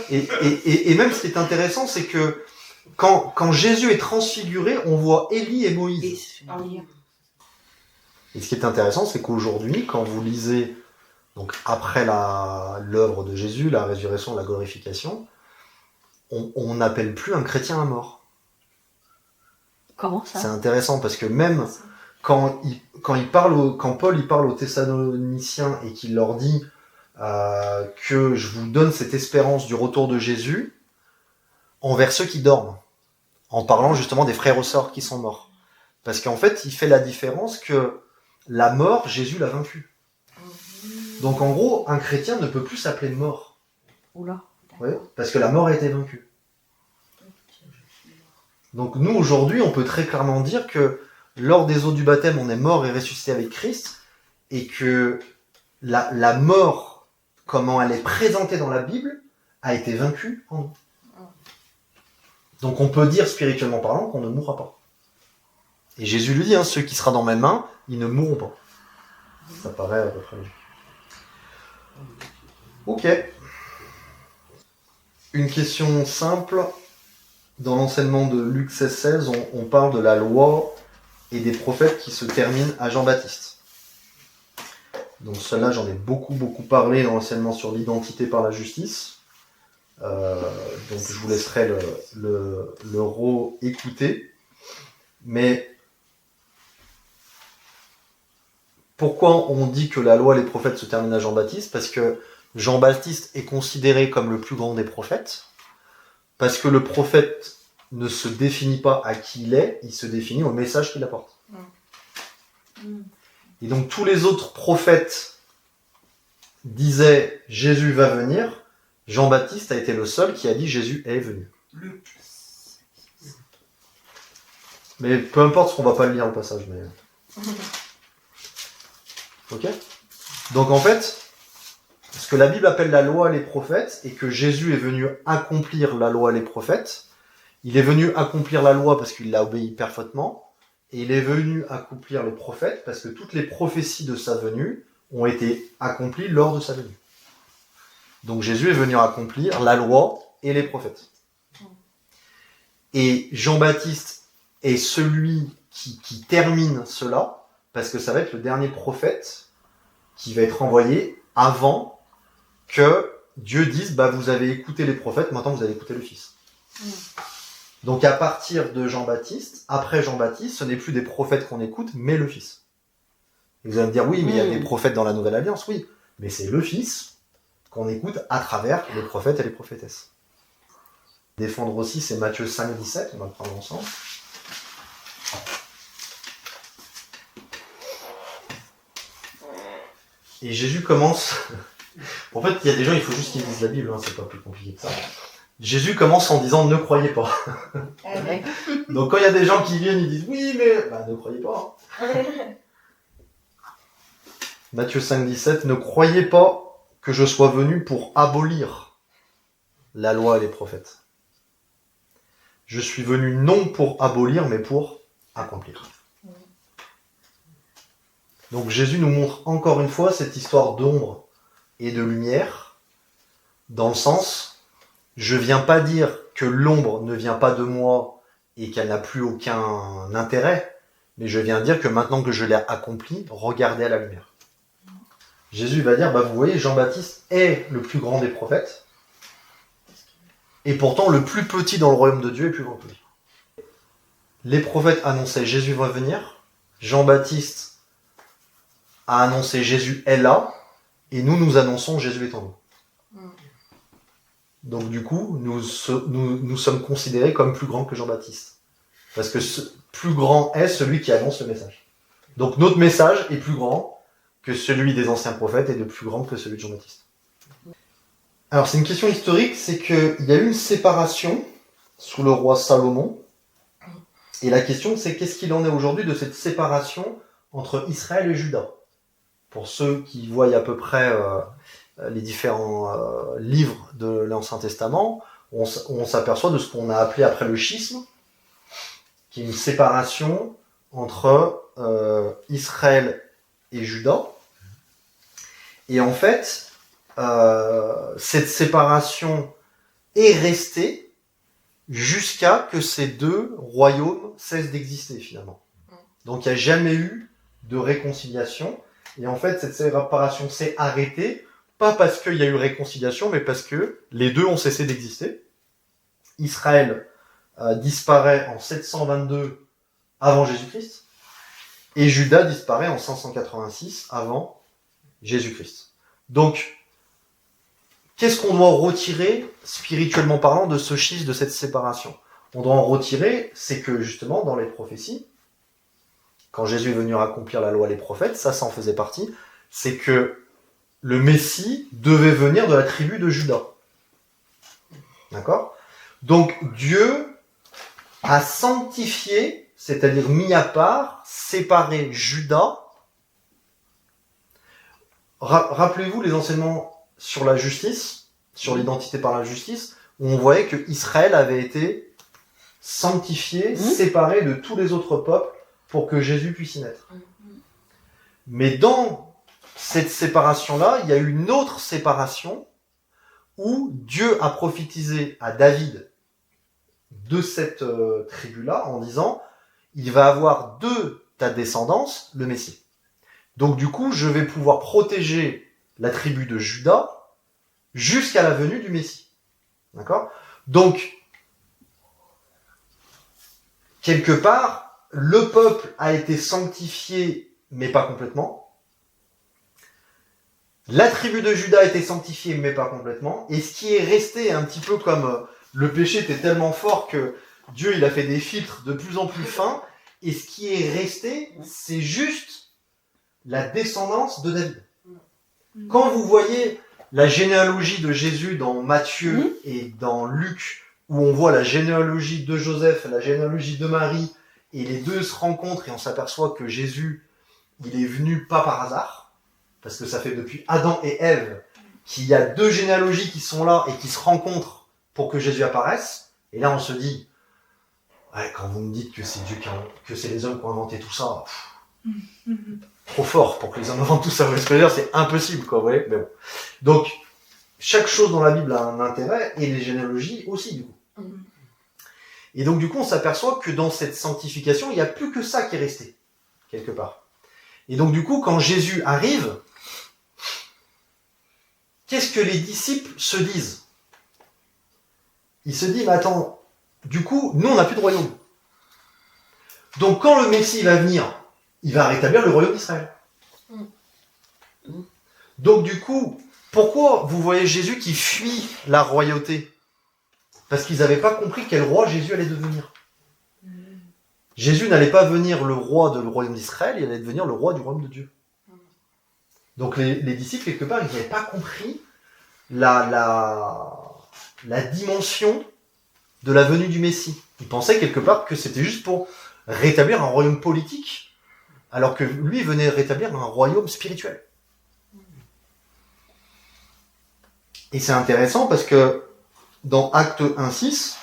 Et même ce qui est intéressant, c'est que quand Jésus est transfiguré, on voit Élie et Moïse. Et ce qui est intéressant, c'est qu'aujourd'hui, quand vous lisez, donc après l'œuvre de Jésus, la résurrection, la glorification, on n'appelle plus un chrétien un mort. Comment ça? C'est intéressant parce que même quand Paul il parle aux Thessaloniciens et qu'il leur dit que je vous donne cette espérance du retour de Jésus envers ceux qui dorment, en parlant justement des frères et sœurs qui sont morts. Parce qu'en fait, il fait la différence que la mort, Jésus l'a vaincue. Donc en gros, un chrétien ne peut plus s'appeler mort. Oula. Oui, parce que la mort a été vaincue. Donc nous, aujourd'hui, on peut très clairement dire que lors des eaux du baptême, on est mort et ressuscité avec Christ, et que la mort, comment elle est présentée dans la Bible, a été vaincue en nous. Donc on peut dire, spirituellement parlant, qu'on ne mourra pas. Et Jésus lui dit, ceux qui seront dans mes mains, ils ne mourront pas. Ça paraît à peu près logique. Ok. Une question simple. Dans l'enseignement de Luc 16, on parle de la loi et des prophètes qui se terminent à Jean-Baptiste. Donc celle-là, j'en ai beaucoup parlé dans l'enseignement sur l'identité par la justice. Donc je vous laisserai le écouter. Mais pourquoi on dit que la loi et les prophètes se terminent à Jean-Baptiste? Parce que Jean-Baptiste est considéré comme le plus grand des prophètes. Parce que le prophète ne se définit pas à qui il est, il se définit au message qu'il apporte. Et donc tous les autres prophètes disaient « Jésus va venir », Jean-Baptiste a été le seul qui a dit « Jésus est venu ». Mais peu importe, ce qu'on va pas le lire le passage. Mais... Ok. Donc en fait, ce que la Bible appelle la loi et les prophètes, et que Jésus est venu accomplir la loi et les prophètes, il est venu accomplir la loi parce qu'il l'a obéi parfaitement, et il est venu accomplir les prophètes parce que toutes les prophéties de sa venue ont été accomplies lors de sa venue. Donc Jésus est venu accomplir la loi et les prophètes. Et Jean-Baptiste est celui qui termine cela, parce que ça va être le dernier prophète qui va être envoyé avant que Dieu dise vous avez écouté les prophètes, maintenant vous allez écouter le Fils. Donc à partir de Jean-Baptiste, après Jean-Baptiste, ce n'est plus des prophètes qu'on écoute, mais le Fils. Et vous allez me dire, oui, mais il y a des prophètes dans la Nouvelle Alliance, oui, mais c'est le Fils qu'on écoute à travers les prophètes et les prophétesses. Défendre aussi, c'est Matthieu 5, 17, on va le prendre ensemble. Et Jésus commence... En fait, il y a des gens, il faut juste qu'ils lisent la Bible, c'est pas plus compliqué que ça. Jésus commence en disant « ne croyez pas ». Donc quand il y a des gens qui viennent, ils disent « oui, mais... » ne croyez pas. Matthieu 5, 17, « Ne croyez pas que je sois venu pour abolir la loi et les prophètes. Je suis venu non pour abolir, mais pour accomplir. Donc Jésus nous montre encore une fois cette histoire d'ombre et de lumière, dans le sens, je viens pas dire que l'ombre ne vient pas de moi et qu'elle n'a plus aucun intérêt, mais je viens dire que maintenant que je l'ai accompli, regardez à la lumière. Jésus va dire, vous voyez, Jean-Baptiste est le plus grand des prophètes, et pourtant le plus petit dans le royaume de Dieu est plus grand que lui. Les prophètes annonçaient Jésus va venir, Jean-Baptiste a annoncé Jésus est là, et nous annonçons Jésus est en nous. Donc du coup, nous sommes considérés comme plus grands que Jean-Baptiste. Parce que plus grand est celui qui annonce le message. Donc notre message est plus grand que celui des anciens prophètes et de plus grand que celui de Jean-Baptiste. Alors c'est une question historique, c'est qu'il y a eu une séparation sous le roi Salomon. Et la question c'est qu'est-ce qu'il en est aujourd'hui de cette séparation entre Israël et Juda. Pour ceux qui voient à peu près les différents livres de l'Ancien Testament, on s'aperçoit de ce qu'on a appelé après le schisme, qui est une séparation entre Israël et Juda. Et en fait, cette séparation est restée jusqu'à que ces deux royaumes cessent d'exister finalement. Donc il n'y a jamais eu de réconciliation. Et en fait, cette séparation s'est arrêtée, pas parce qu'il y a eu réconciliation, mais parce que les deux ont cessé d'exister. Israël disparaît en 722 avant Jésus-Christ, et Juda disparaît en 586 avant Jésus-Christ. Donc, qu'est-ce qu'on doit retirer, spirituellement parlant, de ce schisme, de cette séparation ? On doit en retirer, c'est que justement, dans les prophéties, quand Jésus est venu accomplir la loi et les prophètes, ça en faisait partie, c'est que le Messie devait venir de la tribu de Juda. D'accord ? Donc Dieu a sanctifié, c'est-à-dire mis à part, séparé Juda. Rappelez-vous les enseignements sur la justice, sur l'identité par la justice, où on voyait que Israël avait été sanctifié, séparé de tous les autres peuples, pour que Jésus puisse y naître. Mais dans cette séparation-là, il y a eu une autre séparation où Dieu a prophétisé à David de cette tribu-là en disant « Il va avoir de ta descendance le Messie ». Donc du coup, je vais pouvoir protéger la tribu de Juda jusqu'à la venue du Messie. D'accord ? Donc, quelque part, le peuple a été sanctifié, mais pas complètement. La tribu de Juda a été sanctifiée, mais pas complètement. Et ce qui est resté un petit peu comme le péché était tellement fort que Dieu il a fait des filtres de plus en plus fins. Et ce qui est resté, c'est juste la descendance de David. Quand vous voyez la généalogie de Jésus dans Matthieu et dans Luc, où on voit la généalogie de Joseph, la généalogie de Marie, et les deux se rencontrent et on s'aperçoit que Jésus, il est venu pas par hasard, parce que ça fait depuis Adam et Ève qu'il y a deux généalogies qui sont là et qui se rencontrent pour que Jésus apparaisse. Et là, on se dit, ouais, quand vous me dites que c'est Dieu que c'est les hommes qui ont inventé tout ça, trop fort pour que les hommes inventent tout ça. Vous voyez, c'est impossible, quoi. Vous voyez, mais bon. Donc, chaque chose dans la Bible a un intérêt et les généalogies aussi, du coup. Et donc, du coup, on s'aperçoit que dans cette sanctification, il n'y a plus que ça qui est resté, quelque part. Et donc, du coup, quand Jésus arrive, qu'est-ce que les disciples se disent ? Ils se disent, mais attends, du coup, nous, on n'a plus de royaume. Donc, quand le Messie va venir, il va rétablir le royaume d'Israël. Donc, du coup, pourquoi vous voyez Jésus qui fuit la royauté ? Parce qu'ils n'avaient pas compris quel roi Jésus allait devenir. Jésus n'allait pas venir le roi du royaume d'Israël, il allait devenir le roi du royaume de Dieu. Donc les disciples, quelque part, ils n'avaient pas compris la dimension de la venue du Messie. Ils pensaient quelque part que c'était juste pour rétablir un royaume politique, alors que lui venait rétablir un royaume spirituel. Et c'est intéressant parce que dans Acte 1.6,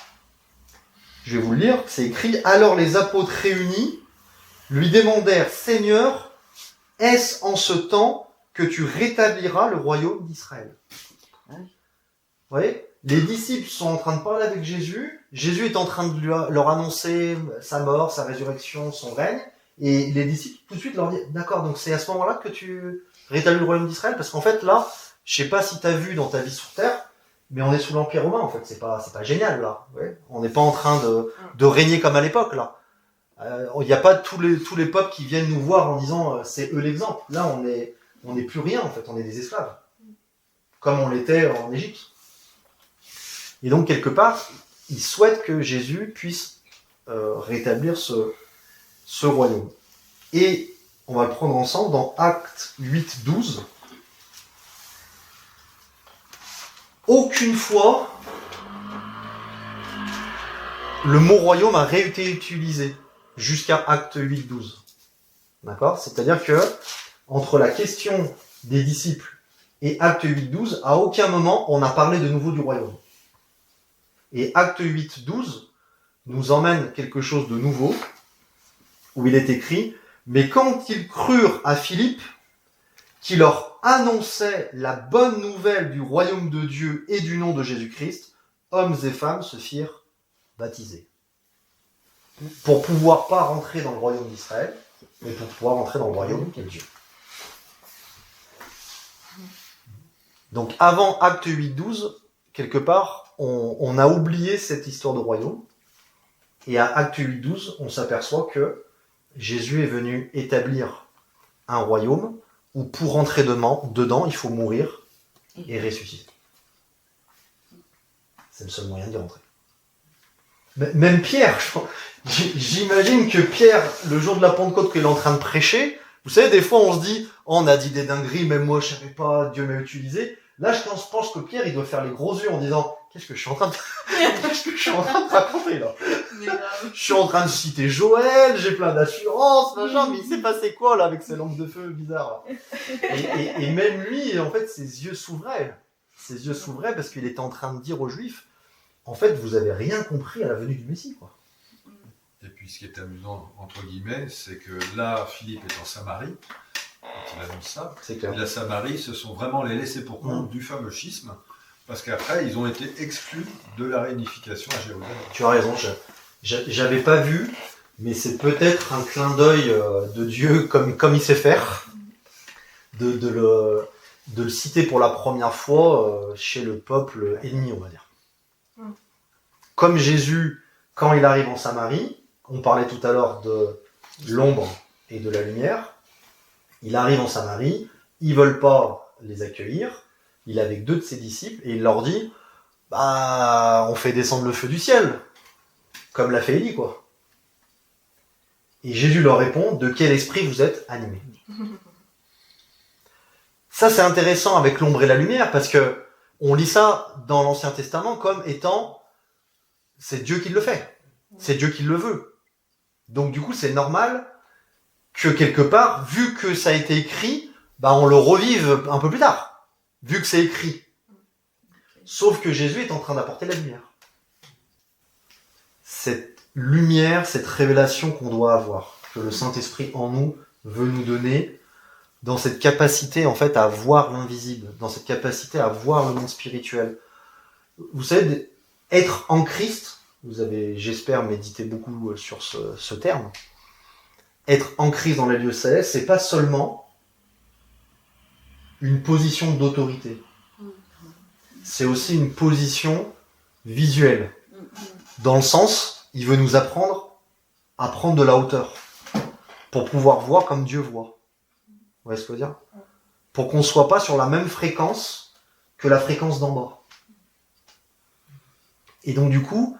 Je vais vous le lire, c'est écrit « Alors les apôtres réunis lui demandèrent, Seigneur, est-ce en ce temps que tu rétabliras le royaume d'Israël ?» Vous voyez, les disciples sont en train de parler avec Jésus. Jésus est en train de leur annoncer sa mort, sa résurrection, son règne. Et les disciples, tout de suite, leur disent, d'accord, donc c'est à ce moment-là que tu rétablis le royaume d'Israël? Parce qu'en fait, là, je sais pas si tu as vu dans ta vie sur Terre, mais on est sous l'Empire romain, en fait. C'est pas génial, là. Ouais. On n'est pas en train de régner comme à l'époque, là. Il n'y a pas tous les peuples qui viennent nous voir en disant, c'est eux l'exemple. Là, on est plus rien, en fait. On est des esclaves. Comme on l'était en Égypte. Et donc, quelque part, ils souhaitent que Jésus puisse rétablir ce royaume. Et on va le prendre ensemble dans Actes 8, 12. Aucune fois, le mot royaume a réété utilisé jusqu'à Actes 8, 12. D'accord? C'est-à-dire que, entre la question des disciples et Actes 8, 12, à aucun moment on a parlé de nouveau du royaume. Et Acte 8, 12 nous emmène quelque chose de nouveau, où il est écrit « Mais quand ils crurent à Philippe, qui leur annonçait la bonne nouvelle du royaume de Dieu et du nom de Jésus-Christ, hommes et femmes se firent baptiser. » Pour pouvoir pas rentrer dans le royaume d'Israël, mais pour pouvoir rentrer dans le royaume de Dieu. Donc avant Acte 8, 12, quelque part, on a oublié cette histoire de royaume. Et à Acte 8, 12, on s'aperçoit que Jésus est venu établir un royaume où pour rentrer dedans, il faut mourir et ressusciter. C'est le seul moyen d'y rentrer. Même Pierre, j'imagine que Pierre, le jour de la Pentecôte qu'il est en train de prêcher, vous savez, des fois on se dit, oh, on a dit des dingueries, même moi je savais pas, Dieu m'a utilisé. Là, je pense que Pierre, il doit faire les gros yeux en disant, qu'est-ce que je suis en train de raconter là? Je suis en train de citer Joël, j'ai plein d'assurance, machin, mais il s'est passé quoi là avec ces lampes de feu bizarres là? Et même lui, en fait, ses yeux s'ouvraient. Ses yeux s'ouvraient parce qu'il était en train de dire aux Juifs, en fait, vous avez rien compris à la venue du Messie, quoi. Et puis ce qui est amusant, entre guillemets, c'est que là, Philippe est en Samarie, quand il annonce ça, C'est clair. et la Samarie, ce sont vraiment les laissés pour compte du fameux schisme, parce qu'après, ils ont été exclus de la réunification à Jérusalem. Tu as raison, j'avais pas vu, mais c'est peut-être un clin d'œil de Dieu comme il sait faire, de le citer pour la première fois chez le peuple ennemi, on va dire. Comme Jésus, quand il arrive en Samarie, on parlait tout à l'heure de l'ombre et de la lumière, il arrive en Samarie, ils veulent pas les accueillir, il est avec 2 de ses disciples et il leur dit, bah, on fait descendre le feu du ciel, comme l'a fait Élie, quoi. Et Jésus leur répond, de quel esprit vous êtes animés? Ça, c'est intéressant avec l'ombre et la lumière, parce que on lit ça dans l'Ancien Testament comme étant, c'est Dieu qui le fait, c'est Dieu qui le veut. Donc du coup, c'est normal que quelque part, vu que ça a été écrit, bah on le revive un peu plus tard, vu que c'est écrit. Sauf que Jésus est en train d'apporter la lumière. Cette lumière, cette révélation qu'on doit avoir, que le Saint-Esprit en nous veut nous donner, dans cette capacité en fait à voir l'invisible, dans cette capacité à voir le monde spirituel. Vous savez, être en Christ, vous avez, j'espère, médité beaucoup sur ce terme, être en Christ dans les lieux célestes, c'est pas seulement une position d'autorité, c'est aussi une position visuelle, dans le sens, il veut nous apprendre à prendre de la hauteur, pour pouvoir voir comme Dieu voit. Vous voyez ce que je veux dire? Pour qu'on ne soit pas sur la même fréquence que la fréquence d'en bas. Et donc du coup,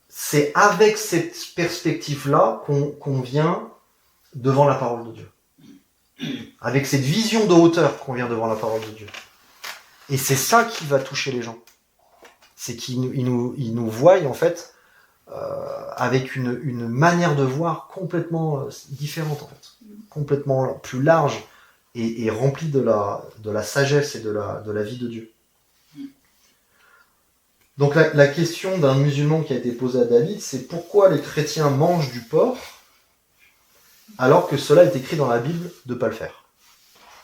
c'est avec cette perspective-là qu'on vient devant la parole de Dieu. Avec cette vision de hauteur qu'on vient devant la parole de Dieu. Et c'est ça qui va toucher les gens. C'est qu'ils nous voient en fait avec une manière de voir complètement différente en fait. Complètement plus large et remplie de la sagesse et de la vie de Dieu. Donc la question d'un musulman qui a été posée à David, c'est pourquoi les chrétiens mangent du porc alors que cela est écrit dans la Bible de ne pas le faire.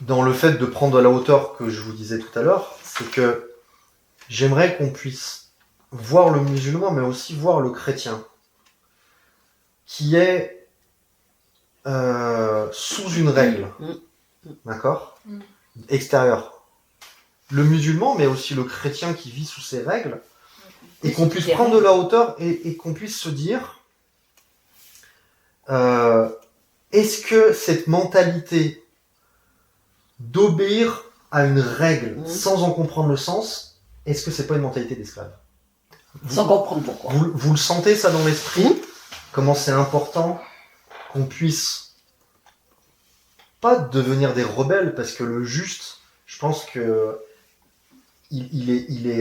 Dans le fait de prendre de la hauteur que je vous disais tout à l'heure, c'est que j'aimerais qu'on puisse voir le musulman, mais aussi voir le chrétien, qui est sous une règle, d'accord, extérieure. Le musulman, mais aussi le chrétien qui vit sous ces règles, et qu'on puisse prendre de la hauteur et qu'on puisse se dire est-ce que cette mentalité d'obéir à une règle sans en comprendre le sens, est-ce que c'est pas une mentalité d'esclave? Sans comprendre pourquoi. Vous le sentez ça dans l'esprit? Comment c'est important qu'on puisse pas devenir des rebelles, parce que le juste, je pense que il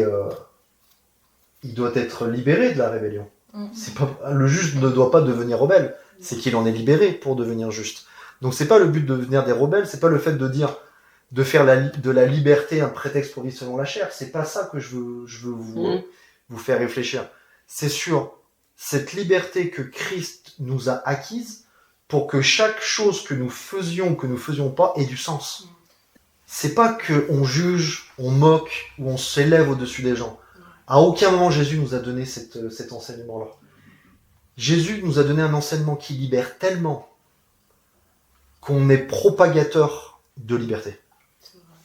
doit être libéré de la rébellion. C'est pas, le juste ne doit pas devenir rebelle, c'est qu'il en est libéré pour devenir juste. Donc c'est pas le but de devenir des rebelles, c'est pas le fait de dire de faire de la liberté un prétexte pour vivre selon la chair. C'est pas ça que je veux vous faire réfléchir. C'est sur cette liberté que Christ nous a acquise pour que chaque chose que nous faisions pas ait du sens. C'est pas qu'on juge, on moque ou on s'élève au-dessus des gens. À aucun moment Jésus nous a donné cet enseignement-là. Jésus nous a donné un enseignement qui libère tellement qu'on est propagateur de liberté.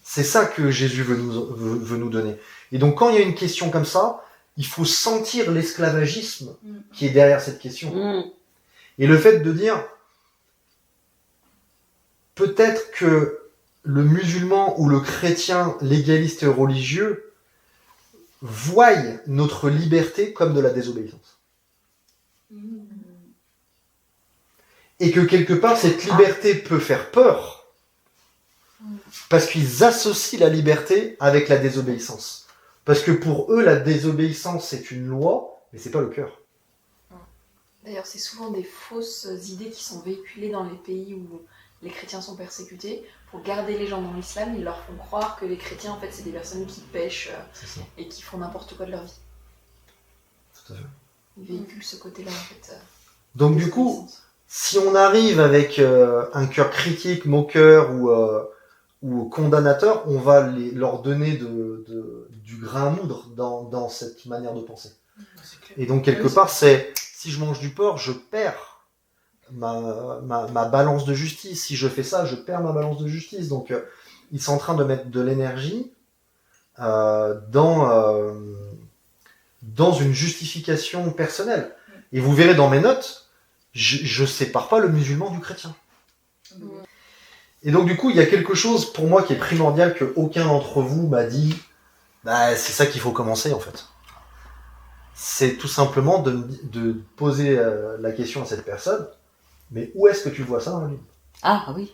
C'est ça que Jésus veut nous donner. Et donc quand il y a une question comme ça, il faut sentir l'esclavagisme qui est derrière cette question. Et le fait de dire, peut-être que le musulman ou le chrétien légaliste et religieux voient notre liberté comme de la désobéissance. Et que quelque part, cette liberté peut faire peur, parce qu'ils associent la liberté avec la désobéissance. Parce que pour eux, la désobéissance, c'est une loi, mais c'est pas le cœur. D'ailleurs, c'est souvent des fausses idées qui sont véhiculées dans les pays où les chrétiens sont persécutés. Pour garder les gens dans l'islam, ils leur font croire que les chrétiens, en fait, c'est des personnes qui pêchent et qui font n'importe quoi de leur vie. Tout à fait. Ils véhiculent ce côté-là, en fait. Donc du coup, si on arrive avec un cœur critique, moqueur ou condamnateur, on va leur donner du grain à moudre dans cette manière de penser. Et donc quelque part, c'est si je mange du porc, je perds ma balance de justice. Si je fais ça, je perds ma balance de justice. Donc ils sont en train de mettre de l'énergie dans une justification personnelle. Et vous verrez dans mes notes, je sépare pas le musulman du chrétien. Et donc du coup, il y a quelque chose pour moi qui est primordial que aucun d'entre vous m'a dit. Bah, c'est ça qu'il faut commencer en fait. C'est tout simplement de poser la question à cette personne. Mais où est-ce que tu vois ça dans la Bible? Ah oui.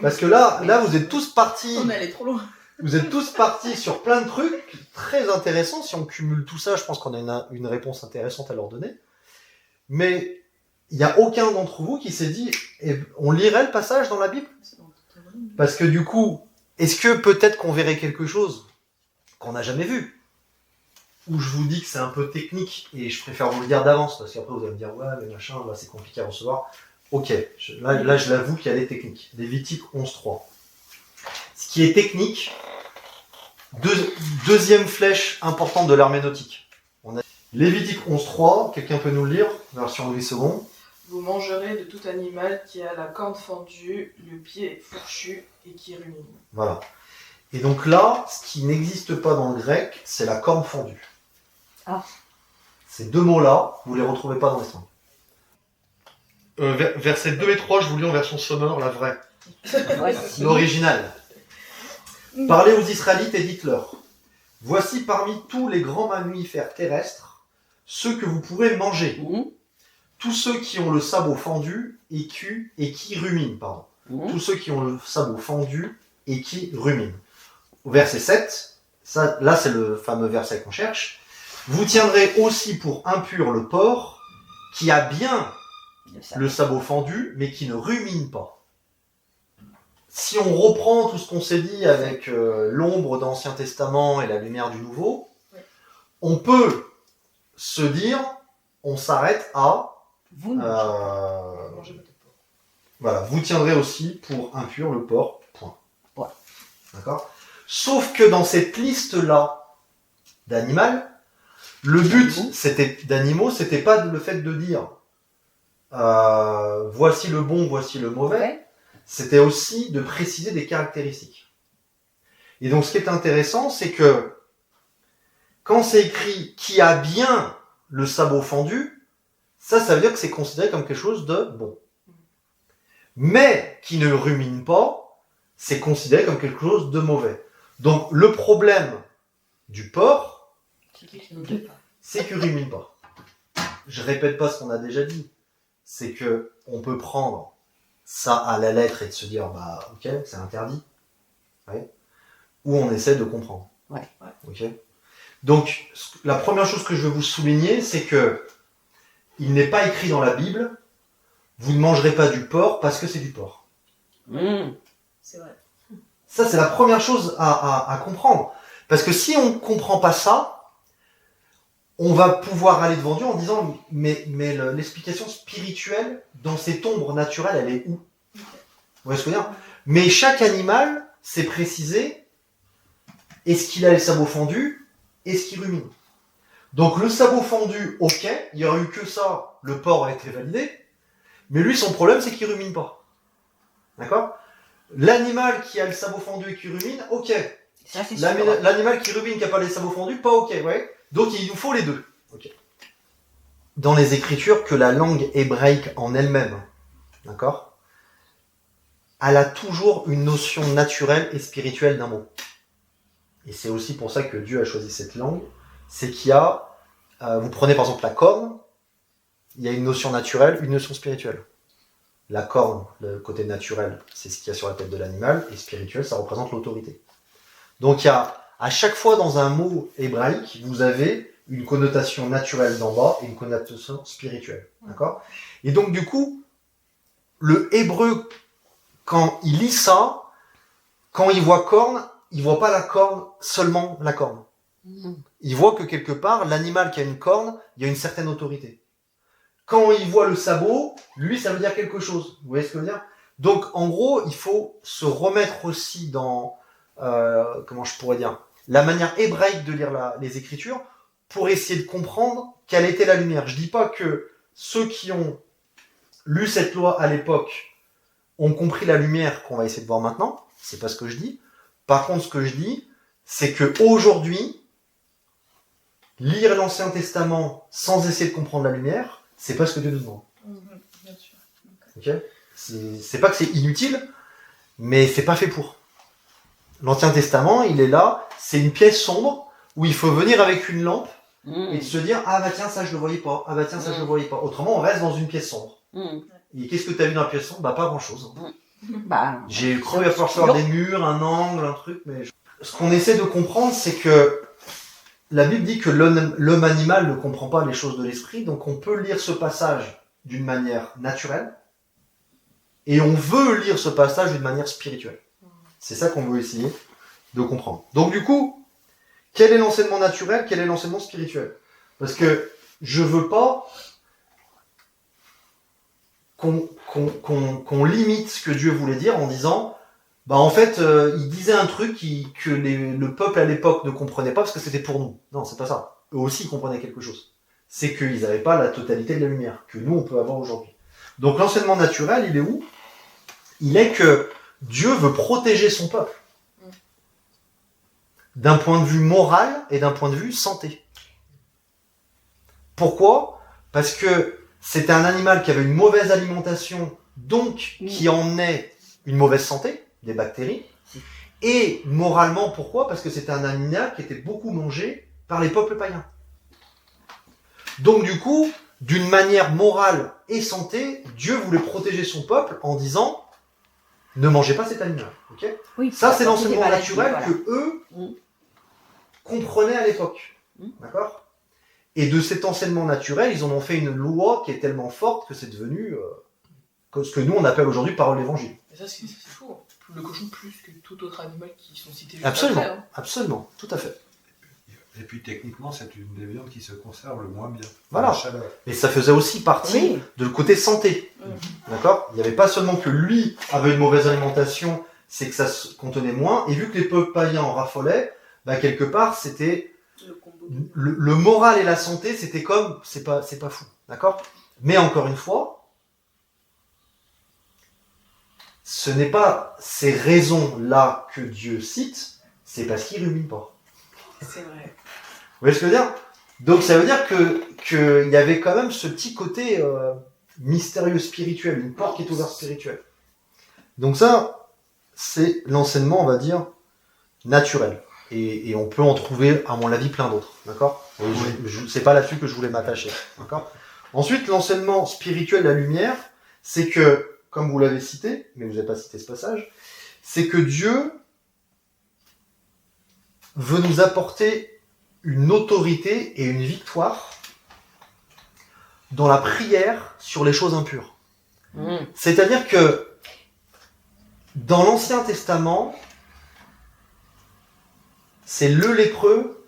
Parce que là, vous êtes tous partis. On est allé trop loin. Vous êtes tous partis sur plein de trucs très intéressants. Si on cumule tout ça, je pense qu'on a une réponse intéressante à leur donner. Mais il n'y a aucun d'entre vous qui s'est dit, on lirait le passage dans la Bible? Parce que du coup, est-ce que peut-être qu'on verrait quelque chose qu'on n'a jamais vu? Où je vous dis que c'est un peu technique, et je préfère vous le dire d'avance, parce qu'après vous allez me dire, ouais, mais machin, là c'est compliqué à recevoir. Ok, là je l'avoue qu'il y a des techniques. Lévitique 11.3. Ce qui est technique, deuxième flèche importante de l'herméneutique. On a Lévitique 11.3, quelqu'un peut nous le lire, version Louis II. Vous mangerez de tout animal qui a la corne fendue, le pied fourchu et qui rumine. Voilà. Et donc là, ce qui n'existe pas dans le grec, c'est la corne fendue. Ah. Ces deux mots-là, vous les retrouvez pas dans les langues. Versets 2 et 3, je vous lis en version sonore, la vraie. Voici. L'original. Parlez aux Israélites et dites-leur. Voici parmi tous les grands mammifères terrestres, ceux que vous pourrez manger. Tous ceux qui ont le sabot fendu et qui ruminent, pardon. Tous ceux qui ont le sabot fendu et qui ruminent. Au verset 7, ça, là c'est le fameux verset qu'on cherche. Vous tiendrez aussi pour impur le porc qui a bien le sabot fendu, mais qui ne rumine pas. Si on reprend tout ce qu'on s'est dit avec l'ombre d'Ancien Testament et la lumière du Nouveau, on peut se dire, on s'arrête à... Vous ne Mangez pas de porc. Voilà, vous tiendrez aussi pour impur le porc, point. Ouais. D'accord ? Sauf que dans cette liste-là d'animal, le but d'animaux, c'était pas le fait de dire voici le bon, voici le mauvais, Ouais. c'était aussi de préciser des caractéristiques. Et donc ce qui est intéressant, c'est que quand c'est écrit qui a bien le sabot fendu, ça veut dire que c'est considéré comme quelque chose de bon. Mais qui ne rumine pas, c'est considéré comme quelque chose de mauvais. Donc le problème du porc, c'est qu'il rumine pas. Je répète pas ce qu'on a déjà dit. C'est que on peut prendre ça à la lettre et de se dire bah ok, c'est interdit. Ouais. Ou on essaie de comprendre. Ouais. Ok. Donc la première chose que je veux vous souligner, c'est que il n'est pas écrit dans la Bible vous ne mangerez pas du porc parce que c'est du porc. C'est vrai. Ça, c'est la première chose à comprendre. Parce que si on ne comprend pas ça, on va pouvoir aller devant Dieu en disant mais l'explication spirituelle dans cette ombre naturelle, elle est où ? Vous voyez ce que je veux dire ? Mais chaque animal, c'est précisé, est-ce qu'il a les sabots fendus ? Est-ce qu'il rumine ? Donc le sabot fendu, ok, il n'y aurait eu que ça, le porc a été validé, mais lui, son problème, c'est qu'il rumine pas. D'accord ? L'animal qui a le sabot fendu et qui rumine, ok. Ça, c'est sûr. L'animal qui rumine, qui n'a pas les sabots fendus, pas ok, ouais. Donc il nous faut les deux. Ok. Dans les Écritures, que la langue hébraïque en elle-même, d'accord, elle a toujours une notion naturelle et spirituelle d'un mot. Et c'est aussi pour ça que Dieu a choisi cette langue. C'est qu'il y a, vous prenez par exemple la corne, il y a une notion naturelle, une notion spirituelle. La corne, le côté naturel, c'est ce qu'il y a sur la tête de l'animal, et spirituel, ça représente l'autorité. Donc il y a, à chaque fois dans un mot hébraïque, vous avez une connotation naturelle d'en bas et une connotation spirituelle. D'accord ? Et donc du coup, le hébreu, quand il lit ça, quand il voit corne, il voit pas la corne, seulement la corne. Il voit que quelque part, l'animal qui a une corne, il y a une certaine autorité. Quand il voit le sabot, lui, ça veut dire quelque chose. Vous voyez ce que je veux dire ? Donc, en gros, il faut se remettre aussi dans, comment je pourrais dire, la manière hébraïque de lire les Écritures pour essayer de comprendre quelle était la lumière. Je dis pas que ceux qui ont lu cette loi à l'époque ont compris la lumière qu'on va essayer de voir maintenant. C'est pas ce que je dis. Par contre, ce que je dis, c'est que aujourd'hui, lire l'Ancien Testament sans essayer de comprendre la lumière, c'est pas ce que Dieu nous demande. Bien sûr. Okay ? C'est pas que c'est inutile, mais c'est pas fait pour. L'Ancien Testament, il est là, c'est une pièce sombre où il faut venir avec une lampe et se dire ah bah tiens ça je le voyais pas, ah bah tiens ça je le voyais pas. Autrement on reste dans une pièce sombre. Et qu'est-ce que tu as vu dans la pièce sombre ? Bah pas grand chose. Bah, J'ai cru qu'il va falloir faire des murs, un angle, un truc, mais ce qu'on essaie de comprendre, c'est que la Bible dit que l'homme animal ne comprend pas les choses de l'esprit, donc on peut lire ce passage d'une manière naturelle, et on veut lire ce passage d'une manière spirituelle. C'est ça qu'on veut essayer de comprendre. Donc du coup, quel est l'enseignement naturel, quel est l'enseignement spirituel ? Parce que je veux pas qu'on limite ce que Dieu voulait dire en disant bah en fait il disait un truc que le peuple à l'époque ne comprenait pas parce que c'était pour nous. Non, c'est pas ça. Eux aussi ils comprenaient quelque chose. C'est qu'ils n'avaient pas la totalité de la lumière que nous on peut avoir aujourd'hui. Donc l'enseignement naturel, il est où ? Il est que Dieu veut protéger son peuple d'un point de vue moral et d'un point de vue santé. Pourquoi ? Parce que c'était un animal qui avait une mauvaise alimentation, donc qui emmenait une mauvaise santé, des bactéries. Et moralement, pourquoi ? Parce que c'était un animal qui était beaucoup mangé par les peuples païens. Donc du coup, d'une manière morale et santé, Dieu voulait protéger son peuple en disant « Ne mangez pas cet animal. Okay » oui, ça, c'est l'enseignement naturel voilà. que eux comprenaient à l'époque. D'accord ? Et de cet enseignement naturel, ils en ont fait une loi qui est tellement forte que c'est devenu ce que nous on appelle aujourd'hui parole d'évangile. Et ça, c'est fou. Le cochon plus que tout autre animal qui sont cités juste Absolument, après. absolument, tout à fait. Et puis techniquement, c'est une des viandes qui se conserve le moins bien. Voilà. La chaleur. Et ça faisait aussi partie Oui. de le côté santé. Mm. D'accord? Il n'y avait pas seulement que lui avait une mauvaise alimentation, c'est que ça se contenait moins. Et vu que les peuples païens en raffolaient, bah, quelque part, c'était Le combo. le moral et la santé, c'était comme, c'est pas fou. D'accord? Mais encore une fois, ce n'est pas ces raisons-là que Dieu cite, c'est parce qu'il rumine pas. C'est vrai. Vous voyez ce que je veux dire? Donc ça veut dire que il y avait quand même ce petit côté mystérieux spirituel, une porte qui est ouverte spirituelle. Donc ça, c'est l'enseignement, on va dire, naturel. Et on peut en trouver, à mon avis, plein d'autres. D'accord? C'est pas là-dessus que je voulais m'attacher. D'accord? Ensuite, l'enseignement spirituel de la lumière, c'est que, comme vous l'avez cité, mais vous n'avez pas cité ce passage, c'est que Dieu veut nous apporter une autorité et une victoire dans la prière sur les choses impures. Mm. C'est-à-dire que dans l'Ancien Testament, c'est le lépreux,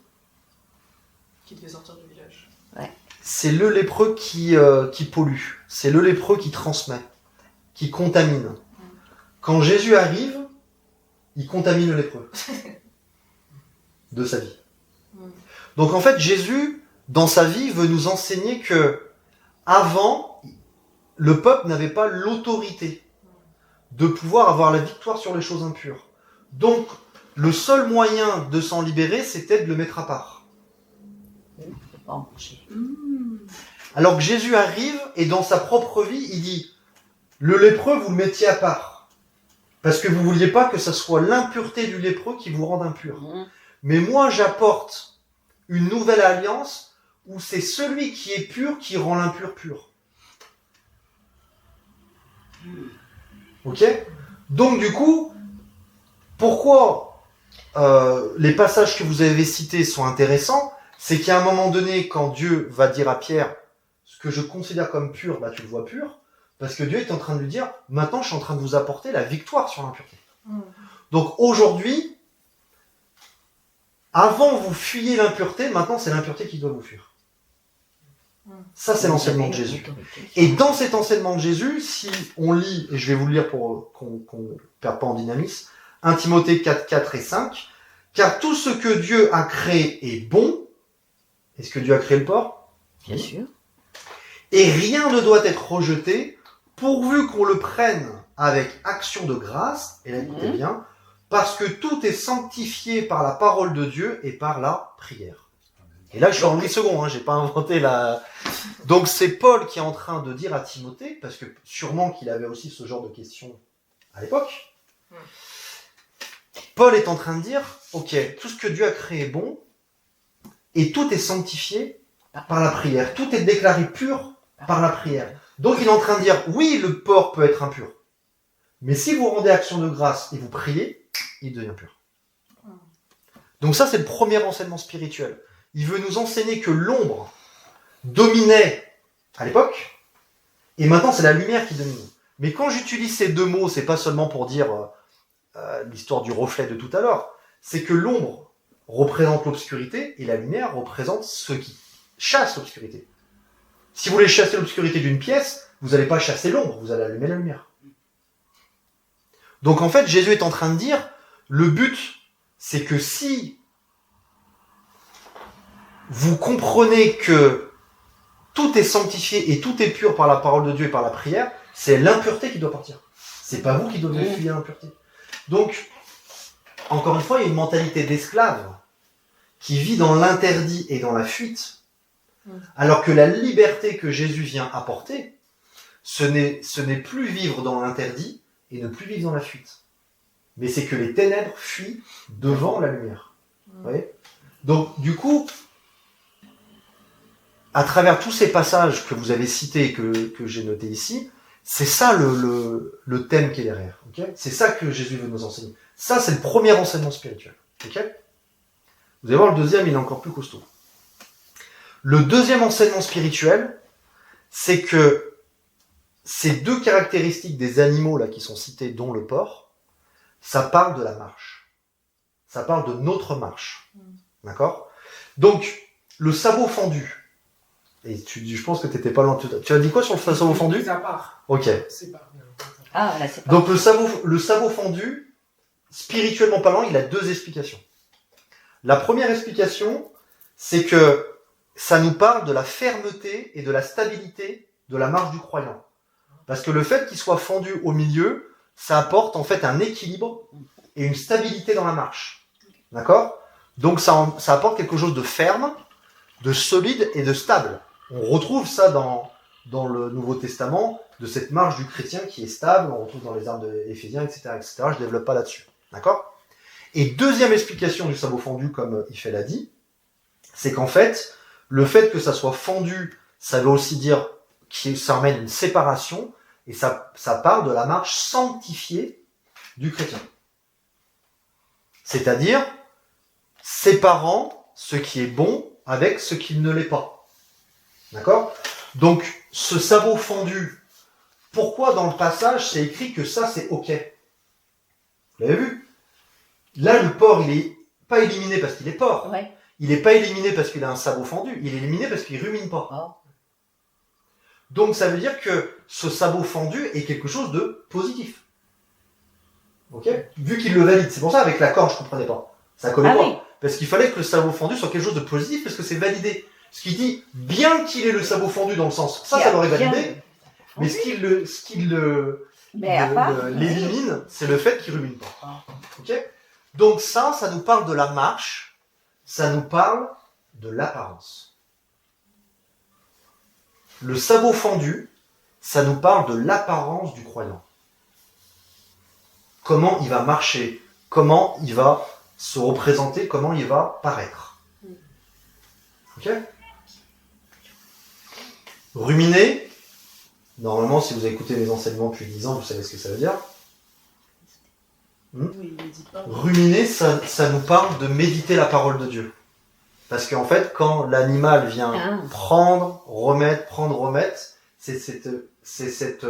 Qui devait sortir du village. c'est le lépreux qui pollue, c'est le lépreux qui transmet, qui contamine. Quand Jésus arrive, il contamine le lépreux de sa vie. Donc en fait, Jésus, dans sa vie, veut nous enseigner que avant, le peuple n'avait pas l'autorité de pouvoir avoir la victoire sur les choses impures. Donc, le seul moyen de s'en libérer, c'était de le mettre à part. Faut pas en manger. Alors que Jésus arrive, et dans sa propre vie, il dit, le lépreux, vous le mettiez à part. Parce que vous ne vouliez pas que ce soit l'impureté du lépreux qui vous rende impur. Mm. Mais moi, j'apporte une nouvelle alliance où c'est celui qui est pur qui rend l'impur pur. Ok? Donc du coup, pourquoi les passages que vous avez cités sont intéressants? C'est qu'à un moment donné, quand Dieu va dire à Pierre, ce que je considère comme pur, bah tu le vois pur, parce que Dieu est en train de lui dire, maintenant je suis en train de vous apporter la victoire sur l'impureté. Donc aujourd'hui, avant vous fuyez l'impureté, maintenant c'est l'impureté qui doit vous fuir. Ça c'est l'enseignement de Jésus. Et dans cet enseignement de Jésus, si on lit, et je vais vous le lire pour qu'on ne perde pas en dynamisme, 1 Timothée 4, 4 et 5, car tout ce que Dieu a créé est bon. Est-ce que Dieu a créé le porc? Bien sûr. Et rien ne doit être rejeté, pourvu qu'on le prenne avec action de grâce, et là écoutez bien, parce que tout est sanctifié par la parole de Dieu et par la prière. Et là je suis en Louis II, hein, j'ai pas inventé la... Donc c'est Paul qui est en train de dire à Timothée, parce que sûrement qu'il avait aussi ce genre de questions à l'époque, Paul est en train de dire, ok, tout ce que Dieu a créé est bon, et tout est sanctifié par la prière, tout est déclaré pur par la prière. Donc il est en train de dire, oui, le porc peut être impur, mais si vous rendez action de grâce et vous priez, il devient pur. Donc ça c'est le premier enseignement spirituel. Il veut nous enseigner que l'ombre dominait à l'époque, et maintenant c'est la lumière qui domine. Mais quand j'utilise ces deux mots, c'est pas seulement pour dire l'histoire du reflet de tout à l'heure, c'est que l'ombre représente l'obscurité et la lumière représente ceux qui chassent l'obscurité. Si vous voulez chasser l'obscurité d'une pièce, vous n'allez pas chasser l'ombre, vous allez allumer la lumière. Donc en fait, Jésus est en train de dire, le but, c'est que si vous comprenez que tout est sanctifié et tout est pur par la parole de Dieu et par la prière, c'est l'impureté qui doit partir. C'est pas vous qui devez fuir l'impureté. Donc, encore une fois, il y a une mentalité d'esclave qui vit dans l'interdit et dans la fuite, alors que la liberté que Jésus vient apporter, ce n'est plus vivre dans l'interdit et ne plus vivre dans la fuite. Mais c'est que les ténèbres fuient devant la lumière. Vous voyez ? Donc, du coup, à travers tous ces passages que vous avez cités et que j'ai notés ici, c'est ça le thème qui est derrière. Okay ? C'est ça que Jésus veut nous enseigner. Ça, c'est le premier enseignement spirituel. Okay ? Vous allez voir, le deuxième, il est encore plus costaud. Le deuxième enseignement spirituel, c'est que ces deux caractéristiques des animaux là qui sont cités, dont le porc, ça parle de la marche. Ça parle de notre marche. D'accord ? Donc, le sabot fendu. Et je pense que tu n'étais pas loin. Tu as dit quoi sur le sabot fendu? Mis à part. Ok. C'est pas. Ah, là, c'est pas. Donc, le sabot fendu, spirituellement parlant, il a deux explications. La première explication, c'est que ça nous parle de la fermeté et de la stabilité de la marche du croyant. Parce que le fait qu'il soit fendu au milieu, ça apporte en fait un équilibre et une stabilité dans la marche. D'accord? Donc ça apporte quelque chose de ferme, de solide et de stable. On retrouve ça dans le Nouveau Testament, de cette marche du chrétien qui est stable, on retrouve dans les armes d'Éphésiens, etc., etc. Je ne développe pas là-dessus. D'accord? Et deuxième explication du sabot fendu, comme Ifel a dit, c'est qu'en fait, le fait que ça soit fendu, ça veut aussi dire que ça emmène une séparation, et ça parle de la marche sanctifiée du chrétien. C'est-à-dire, séparant ce qui est bon avec ce qui ne l'est pas. D'accord? Donc, ce sabot fendu, pourquoi dans le passage c'est écrit que ça c'est ok? Vous l'avez vu? Là, le porc, il est pas éliminé parce qu'il est porc. Ouais. Il n'est pas éliminé parce qu'il a un sabot fendu. Il est éliminé parce qu'il rumine pas. Oh. Donc, ça veut dire que ce sabot fendu est quelque chose de positif. Ok? Vu qu'il le valide. C'est pour ça, avec la corde, je comprenais pas. Ça collait Ah pas. oui. Parce qu'il fallait que le sabot fendu soit quelque chose de positif parce que c'est validé. Ce qui dit, bien qu'il ait le sabot fendu dans le sens, ça l'aurait validé. Mais ce qui Mais à part. l'élimine, c'est le fait qu'il rumine pas. Ah. Ok? Donc ça nous parle de la marche, ça nous parle de l'apparence. Le sabot fendu, ça nous parle de l'apparence du croyant. Comment il va marcher, comment il va se représenter, comment il va paraître. Ok? Ruminer, normalement, si vous avez écouté mes enseignements depuis 10 ans, vous savez ce que ça veut dire. Oui, il dit pas. Ruminer, ça nous parle de méditer la parole de Dieu. Parce qu'en fait, quand l'animal vient prendre, remettre, c'est cette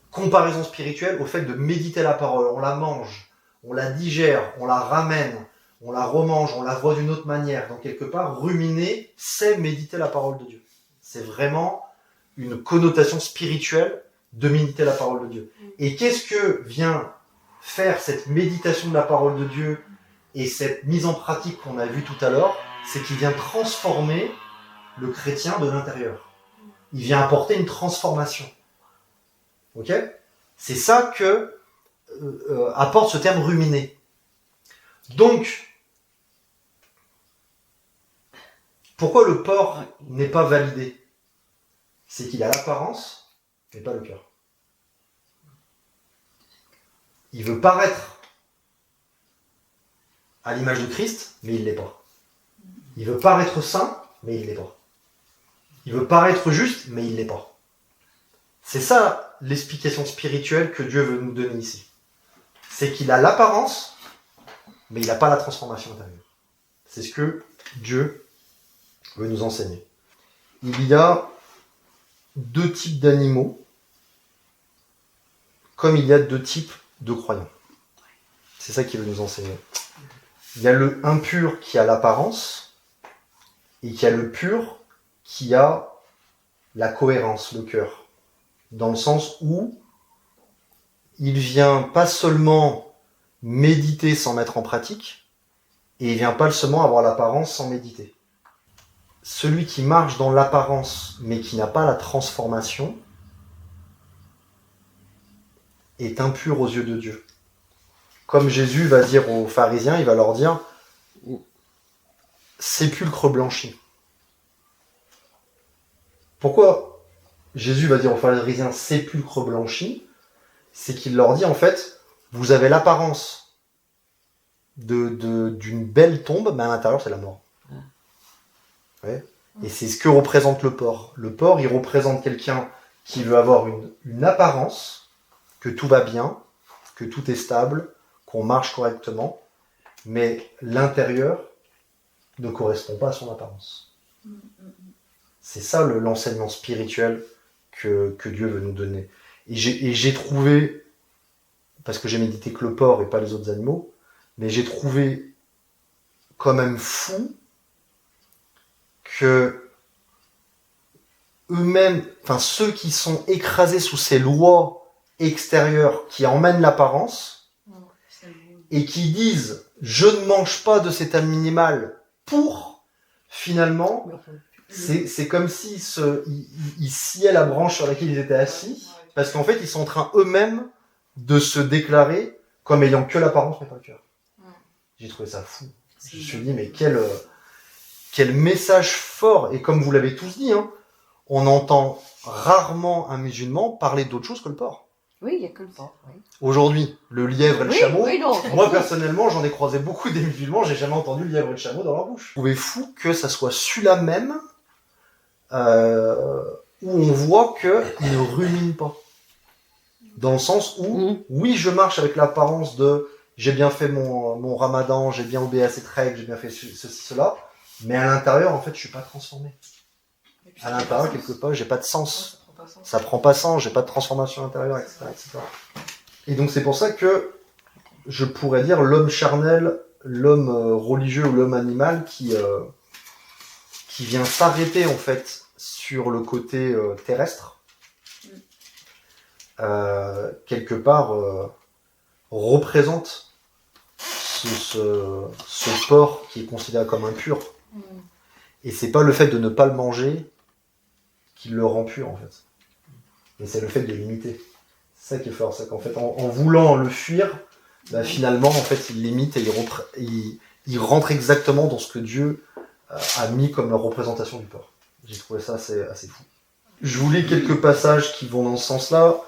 comparaison spirituelle au fait de méditer la parole. On la mange, on la digère, on la ramène, on la remange, on la voit d'une autre manière. Donc quelque part, ruminer, c'est méditer la parole de Dieu. C'est vraiment une connotation spirituelle de méditer la parole de Dieu. Et qu'est-ce que vient faire cette méditation de la parole de Dieu et cette mise en pratique qu'on a vue tout à l'heure? C'est qu'il vient transformer le chrétien de l'intérieur. Il vient apporter une transformation. Ok? C'est ça que apporte ce terme ruminer. Donc, pourquoi le porc n'est pas validé? C'est qu'il a l'apparence, mais pas le cœur. Il veut paraître à l'image de Christ, mais il ne l'est pas. Il veut paraître saint, mais il ne l'est pas. Il veut paraître juste, mais il ne l'est pas. C'est ça l'explication spirituelle que Dieu veut nous donner ici. C'est qu'il a l'apparence, mais il n'a pas la transformation intérieure. C'est ce que Dieu veut nous enseigner. Il y a deux types d'animaux, comme il y a deux types de croyants. C'est ça qu'il veut nous enseigner. Il y a le impur qui a l'apparence, et il y a le pur qui a la cohérence, le cœur. Dans le sens où il vient pas seulement méditer sans mettre en pratique, et il vient pas seulement avoir l'apparence sans méditer. Celui qui marche dans l'apparence, mais qui n'a pas la transformation, est impur aux yeux de Dieu. Comme Jésus va dire aux pharisiens, il va leur dire « sépulcre blanchi ». Pourquoi Jésus va dire aux pharisiens « sépulcre blanchi », c'est qu'il leur dit en fait, vous avez l'apparence d'une belle tombe, mais à l'intérieur c'est la mort. Ouais. Et c'est ce que représente le porc. Le porc, il représente quelqu'un qui veut avoir une apparence, que tout va bien, que tout est stable, qu'on marche correctement, mais l'intérieur ne correspond pas à son apparence. C'est ça l'enseignement spirituel que Dieu veut nous donner. Et j'ai trouvé, parce que j'ai médité que le porc et pas les autres animaux, mais j'ai trouvé quand même fou que eux-mêmes, enfin ceux qui sont écrasés sous ces lois extérieures qui emmènent l'apparence et qui disent je ne mange pas de cet animal pour finalement c'est comme s'ils ils sciaient la branche sur laquelle ils étaient assis parce qu'en fait ils sont en train eux-mêmes de se déclarer comme ayant que l'apparence mais pas le cœur. J'ai trouvé ça fou. Je me suis dit mais quel message fort, et comme vous l'avez tous dit, hein, on entend rarement un musulman parler d'autre chose que le porc. Oui, il n'y a que le porc. Oui. Aujourd'hui, le lièvre et le Oui, chameau, oui, non. moi personnellement j'en ai croisé beaucoup des musulmans, j'ai jamais entendu le lièvre et le chameau dans leur bouche. Je trouvais fou que ça soit celui-là même où on voit qu'il ne rumine pas. Dans le sens où, oui, je marche avec l'apparence de j'ai bien fait mon ramadan, j'ai bien obéi à cette règle, j'ai bien fait ceci, cela, mais à l'intérieur, en fait, je suis pas transformé. À l'intérieur, quelque part, j'ai pas de sens. Ça prend pas sens, j'ai pas de transformation intérieure, etc., etc. Et donc, c'est pour ça que je pourrais dire l'homme charnel, l'homme religieux ou l'homme animal qui vient s'arrêter, en fait, sur le côté terrestre, quelque part, représente ce porc qui est considéré comme impur. Et c'est pas le fait de ne pas le manger qui le rend pur en fait. Et c'est le fait de l'imiter. C'est ça qui est fort, c'est qu'en fait en voulant le fuir, bah, finalement en fait il l'imite et il rentre exactement dans ce que Dieu a mis comme représentation du porc. J'ai trouvé ça assez fou. Je vous lis quelques passages qui vont dans ce sens-là.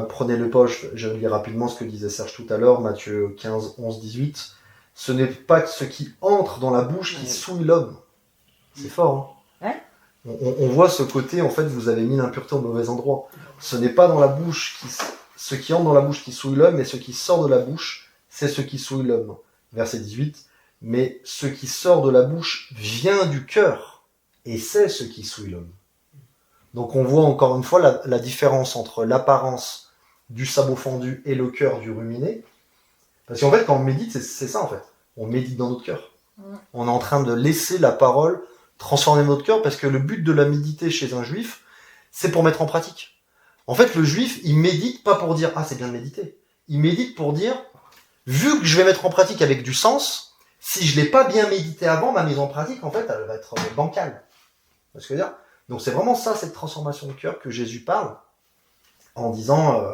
Prenez-le pas, je lis rapidement ce que disait Serge tout à l'heure, Matthieu 15, 11, 18. Ce n'est pas ce qui entre dans la bouche qui souille l'homme. C'est fort, hein. Ouais. On voit ce côté, en fait, vous avez mis l'impureté au mauvais endroit. Ce n'est pas dans la bouche ce qui entre dans la bouche qui souille l'homme, mais ce qui sort de la bouche, c'est ce qui souille l'homme. Verset 18. Mais ce qui sort de la bouche vient du cœur, et c'est ce qui souille l'homme. Donc on voit encore une fois la différence entre l'apparence du sabot fendu et le cœur du ruminé. Parce qu'en fait, quand on médite, c'est ça en fait. On médite dans notre cœur. On est en train de laisser la parole transformer notre cœur, parce que le but de la méditer chez un juif, c'est pour mettre en pratique. En fait, le juif, il médite pas pour dire « Ah, c'est bien de méditer ». Il médite pour dire « Vu que je vais mettre en pratique avec du sens, si je l'ai pas bien médité avant, ma mise en pratique, en fait, elle va être bancale. » Vous voyez ce que je veux dire ? Donc c'est vraiment ça, cette transformation de cœur que Jésus parle, en disant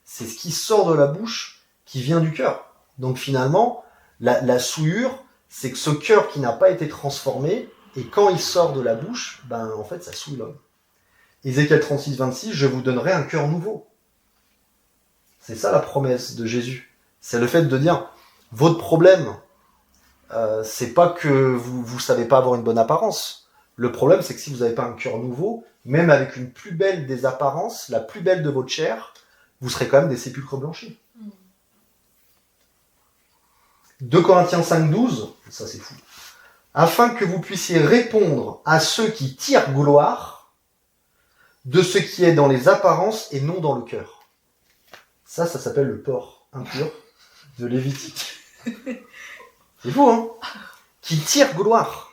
c'est ce qui sort de la bouche qui vient du cœur. Donc finalement, la souillure, c'est que ce cœur qui n'a pas été transformé, et quand il sort de la bouche, ben en fait ça souille l'homme. Ézéchiel 36, 26, je vous donnerai un cœur nouveau. C'est ça la promesse de Jésus. C'est le fait de dire, votre problème, c'est pas que vous savez pas avoir une bonne apparence. Le problème, c'est que si vous n'avez pas un cœur nouveau, même avec une plus belle des apparences, la plus belle de votre chair, vous serez quand même des sépulcres blanchis. 2 Corinthiens 5, 12, ça c'est fou. Afin que vous puissiez répondre à ceux qui tirent gloire de ce qui est dans les apparences et non dans le cœur. Ça s'appelle le porc impur de Lévitique. C'est fou, hein ? Qui tire gloire.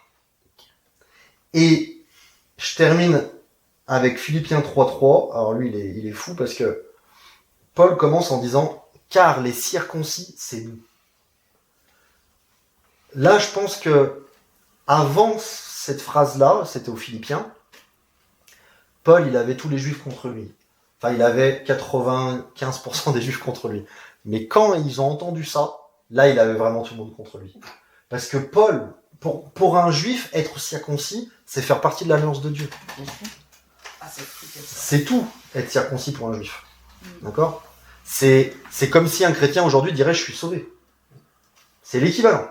Et je termine avec Philippiens 3.3. Alors lui, il est fou parce que Paul commence en disant « Car les circoncis, c'est nous ». Là, je pense que avant cette phrase-là, c'était aux Philippiens, Paul, il avait tous les Juifs contre lui. Enfin, il avait 95% des Juifs contre lui. Mais quand ils ont entendu ça, là, il avait vraiment tout le monde contre lui. Parce que Paul, pour un Juif, être circoncis, c'est faire partie de l'alliance de Dieu. C'est tout, être circoncis pour un Juif. D'accord ? C'est comme si un chrétien aujourd'hui dirait « je suis sauvé ». C'est l'équivalent.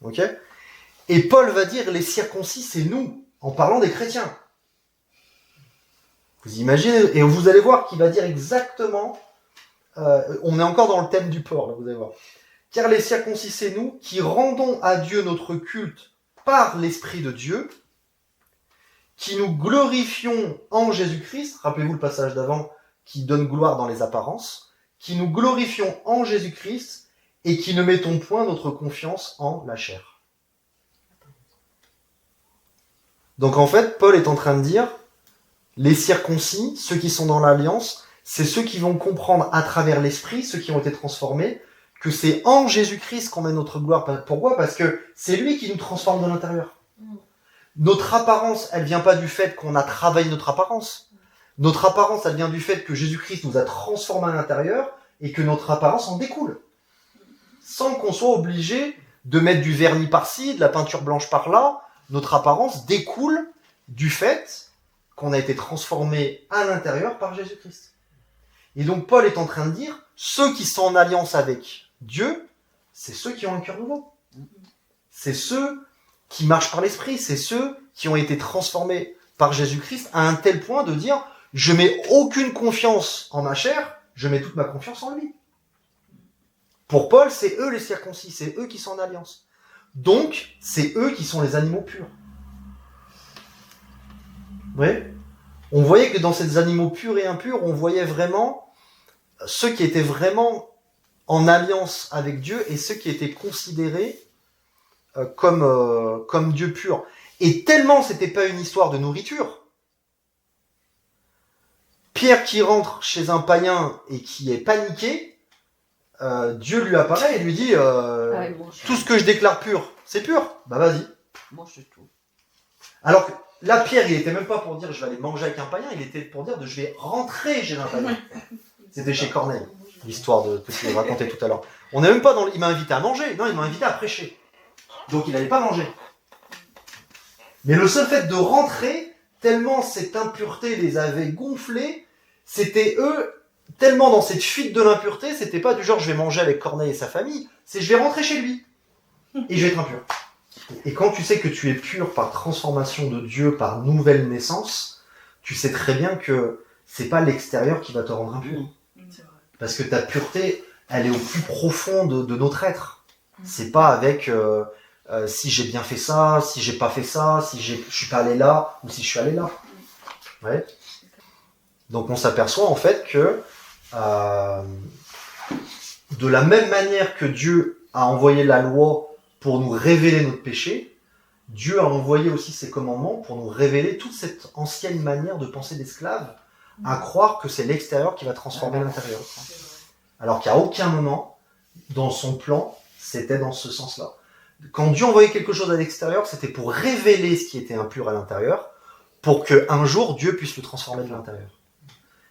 Ok ? Et Paul va dire « les circoncis, c'est nous », en parlant des chrétiens. Vous imaginez ? Et vous allez voir qu'il va dire exactement... on est encore dans le thème du porc, là, vous allez voir. « Car les circoncis, c'est nous, qui rendons à Dieu notre culte par l'Esprit de Dieu, qui nous glorifions en Jésus-Christ », rappelez-vous le passage d'avant, qui donne gloire dans les apparences, qui nous glorifions en Jésus-Christ et qui ne mettons point notre confiance en la chair. Donc en fait, Paul est en train de dire, les circoncis, ceux qui sont dans l'alliance, c'est ceux qui vont comprendre à travers l'esprit, ceux qui ont été transformés, que c'est en Jésus-Christ qu'on met notre gloire. Pourquoi ? Parce que c'est lui qui nous transforme de l'intérieur. Notre apparence, elle vient pas du fait qu'on a travaillé notre apparence. Notre apparence, elle vient du fait que Jésus-Christ nous a transformés à l'intérieur et que notre apparence en découle. Sans qu'on soit obligé de mettre du vernis par-ci, de la peinture blanche par-là, notre apparence découle du fait qu'on a été transformé à l'intérieur par Jésus-Christ. Et donc Paul est en train de dire, ceux qui sont en alliance avec Dieu, c'est ceux qui ont un cœur nouveau. C'est ceux qui marchent par l'esprit, c'est ceux qui ont été transformés par Jésus-Christ à un tel point de dire, je mets aucune confiance en ma chair, je mets toute ma confiance en lui. Pour Paul, c'est eux les circoncis, c'est eux qui sont en alliance. Donc, c'est eux qui sont les animaux purs. Vous voyez ? On voyait que dans ces animaux purs et impurs, on voyait vraiment ceux qui étaient vraiment en alliance avec Dieu et ceux qui étaient considérés comme Dieu pur. Et tellement c'était pas une histoire de nourriture. Pierre qui rentre chez un païen et qui est paniqué, Dieu lui apparaît et lui dit tout ce que je déclare pur, c'est pur. Bah vas-y. Mange tout. Alors que là, Pierre, il était même pas pour dire je vais aller manger avec un païen, il était pour dire je vais rentrer chez un païen. C'était chez Corneille, l'histoire que tu racontais tout à l'heure. On n'est même pas il m'a invité à manger, non, il m'a invité à prêcher. Donc il n'allait pas manger. Mais le seul fait de rentrer, tellement cette impureté les avait gonflés, c'était eux, tellement dans cette fuite de l'impureté, c'était pas du genre je vais manger avec Corneille et sa famille, c'est je vais rentrer chez lui et je vais être impur. Et quand tu sais que tu es pur par transformation de Dieu, par nouvelle naissance, tu sais très bien que c'est pas l'extérieur qui va te rendre impur. C'est vrai. Parce que ta pureté, elle est au plus profond de notre être. C'est pas avec si j'ai bien fait ça, si j'ai pas fait ça, si je suis pas allé là ou si je suis allé là. Ouais. Donc on s'aperçoit en fait que de la même manière que Dieu a envoyé la loi pour nous révéler notre péché, Dieu a envoyé aussi ses commandements pour nous révéler toute cette ancienne manière de penser d'esclave, à croire que c'est l'extérieur qui va transformer l'intérieur. Alors qu'à aucun moment, dans son plan, c'était dans ce sens-là. Quand Dieu envoyait quelque chose à l'extérieur, c'était pour révéler ce qui était impur à l'intérieur, pour qu'un jour, Dieu puisse le transformer de l'intérieur.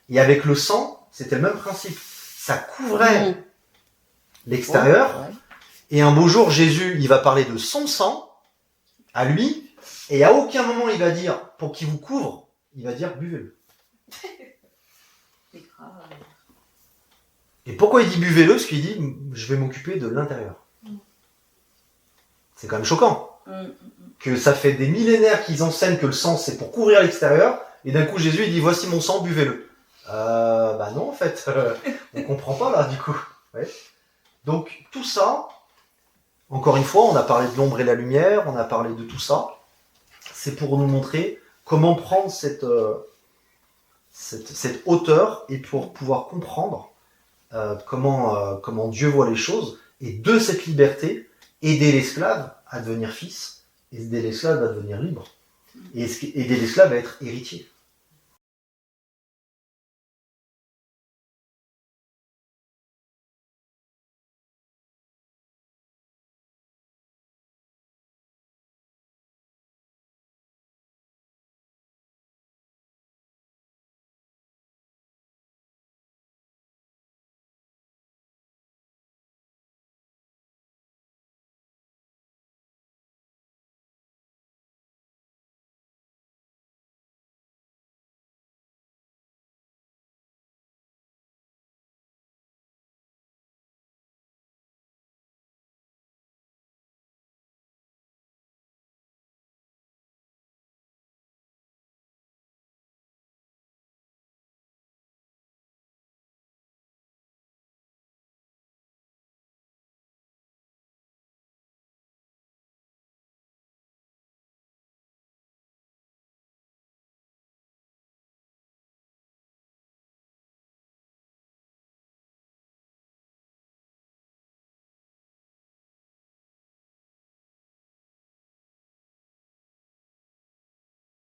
Et avec le sang, c'était le même principe. Ça couvrait l'extérieur, et un beau jour, Jésus, il va parler de son sang, à lui, et à aucun moment il va dire, pour qu'il vous couvre, il va dire, buvez-le. Et pourquoi il dit buvez-le ? Parce qu'il dit, je vais m'occuper de l'intérieur. C'est quand même choquant. Que ça fait des millénaires qu'ils enseignent que le sang c'est pour couvrir l'extérieur, et d'un coup Jésus il dit, voici mon sang, buvez-le. Bah non en fait, on comprend pas là du coup. Ouais. Donc tout ça, encore une fois, on a parlé de l'ombre et la lumière, on a parlé de tout ça. C'est pour nous montrer comment prendre cette hauteur et pour pouvoir comprendre comment Dieu voit les choses. Et de cette liberté, aider l'esclave à devenir fils, aider l'esclave à devenir libre. Et aider l'esclave à être héritier.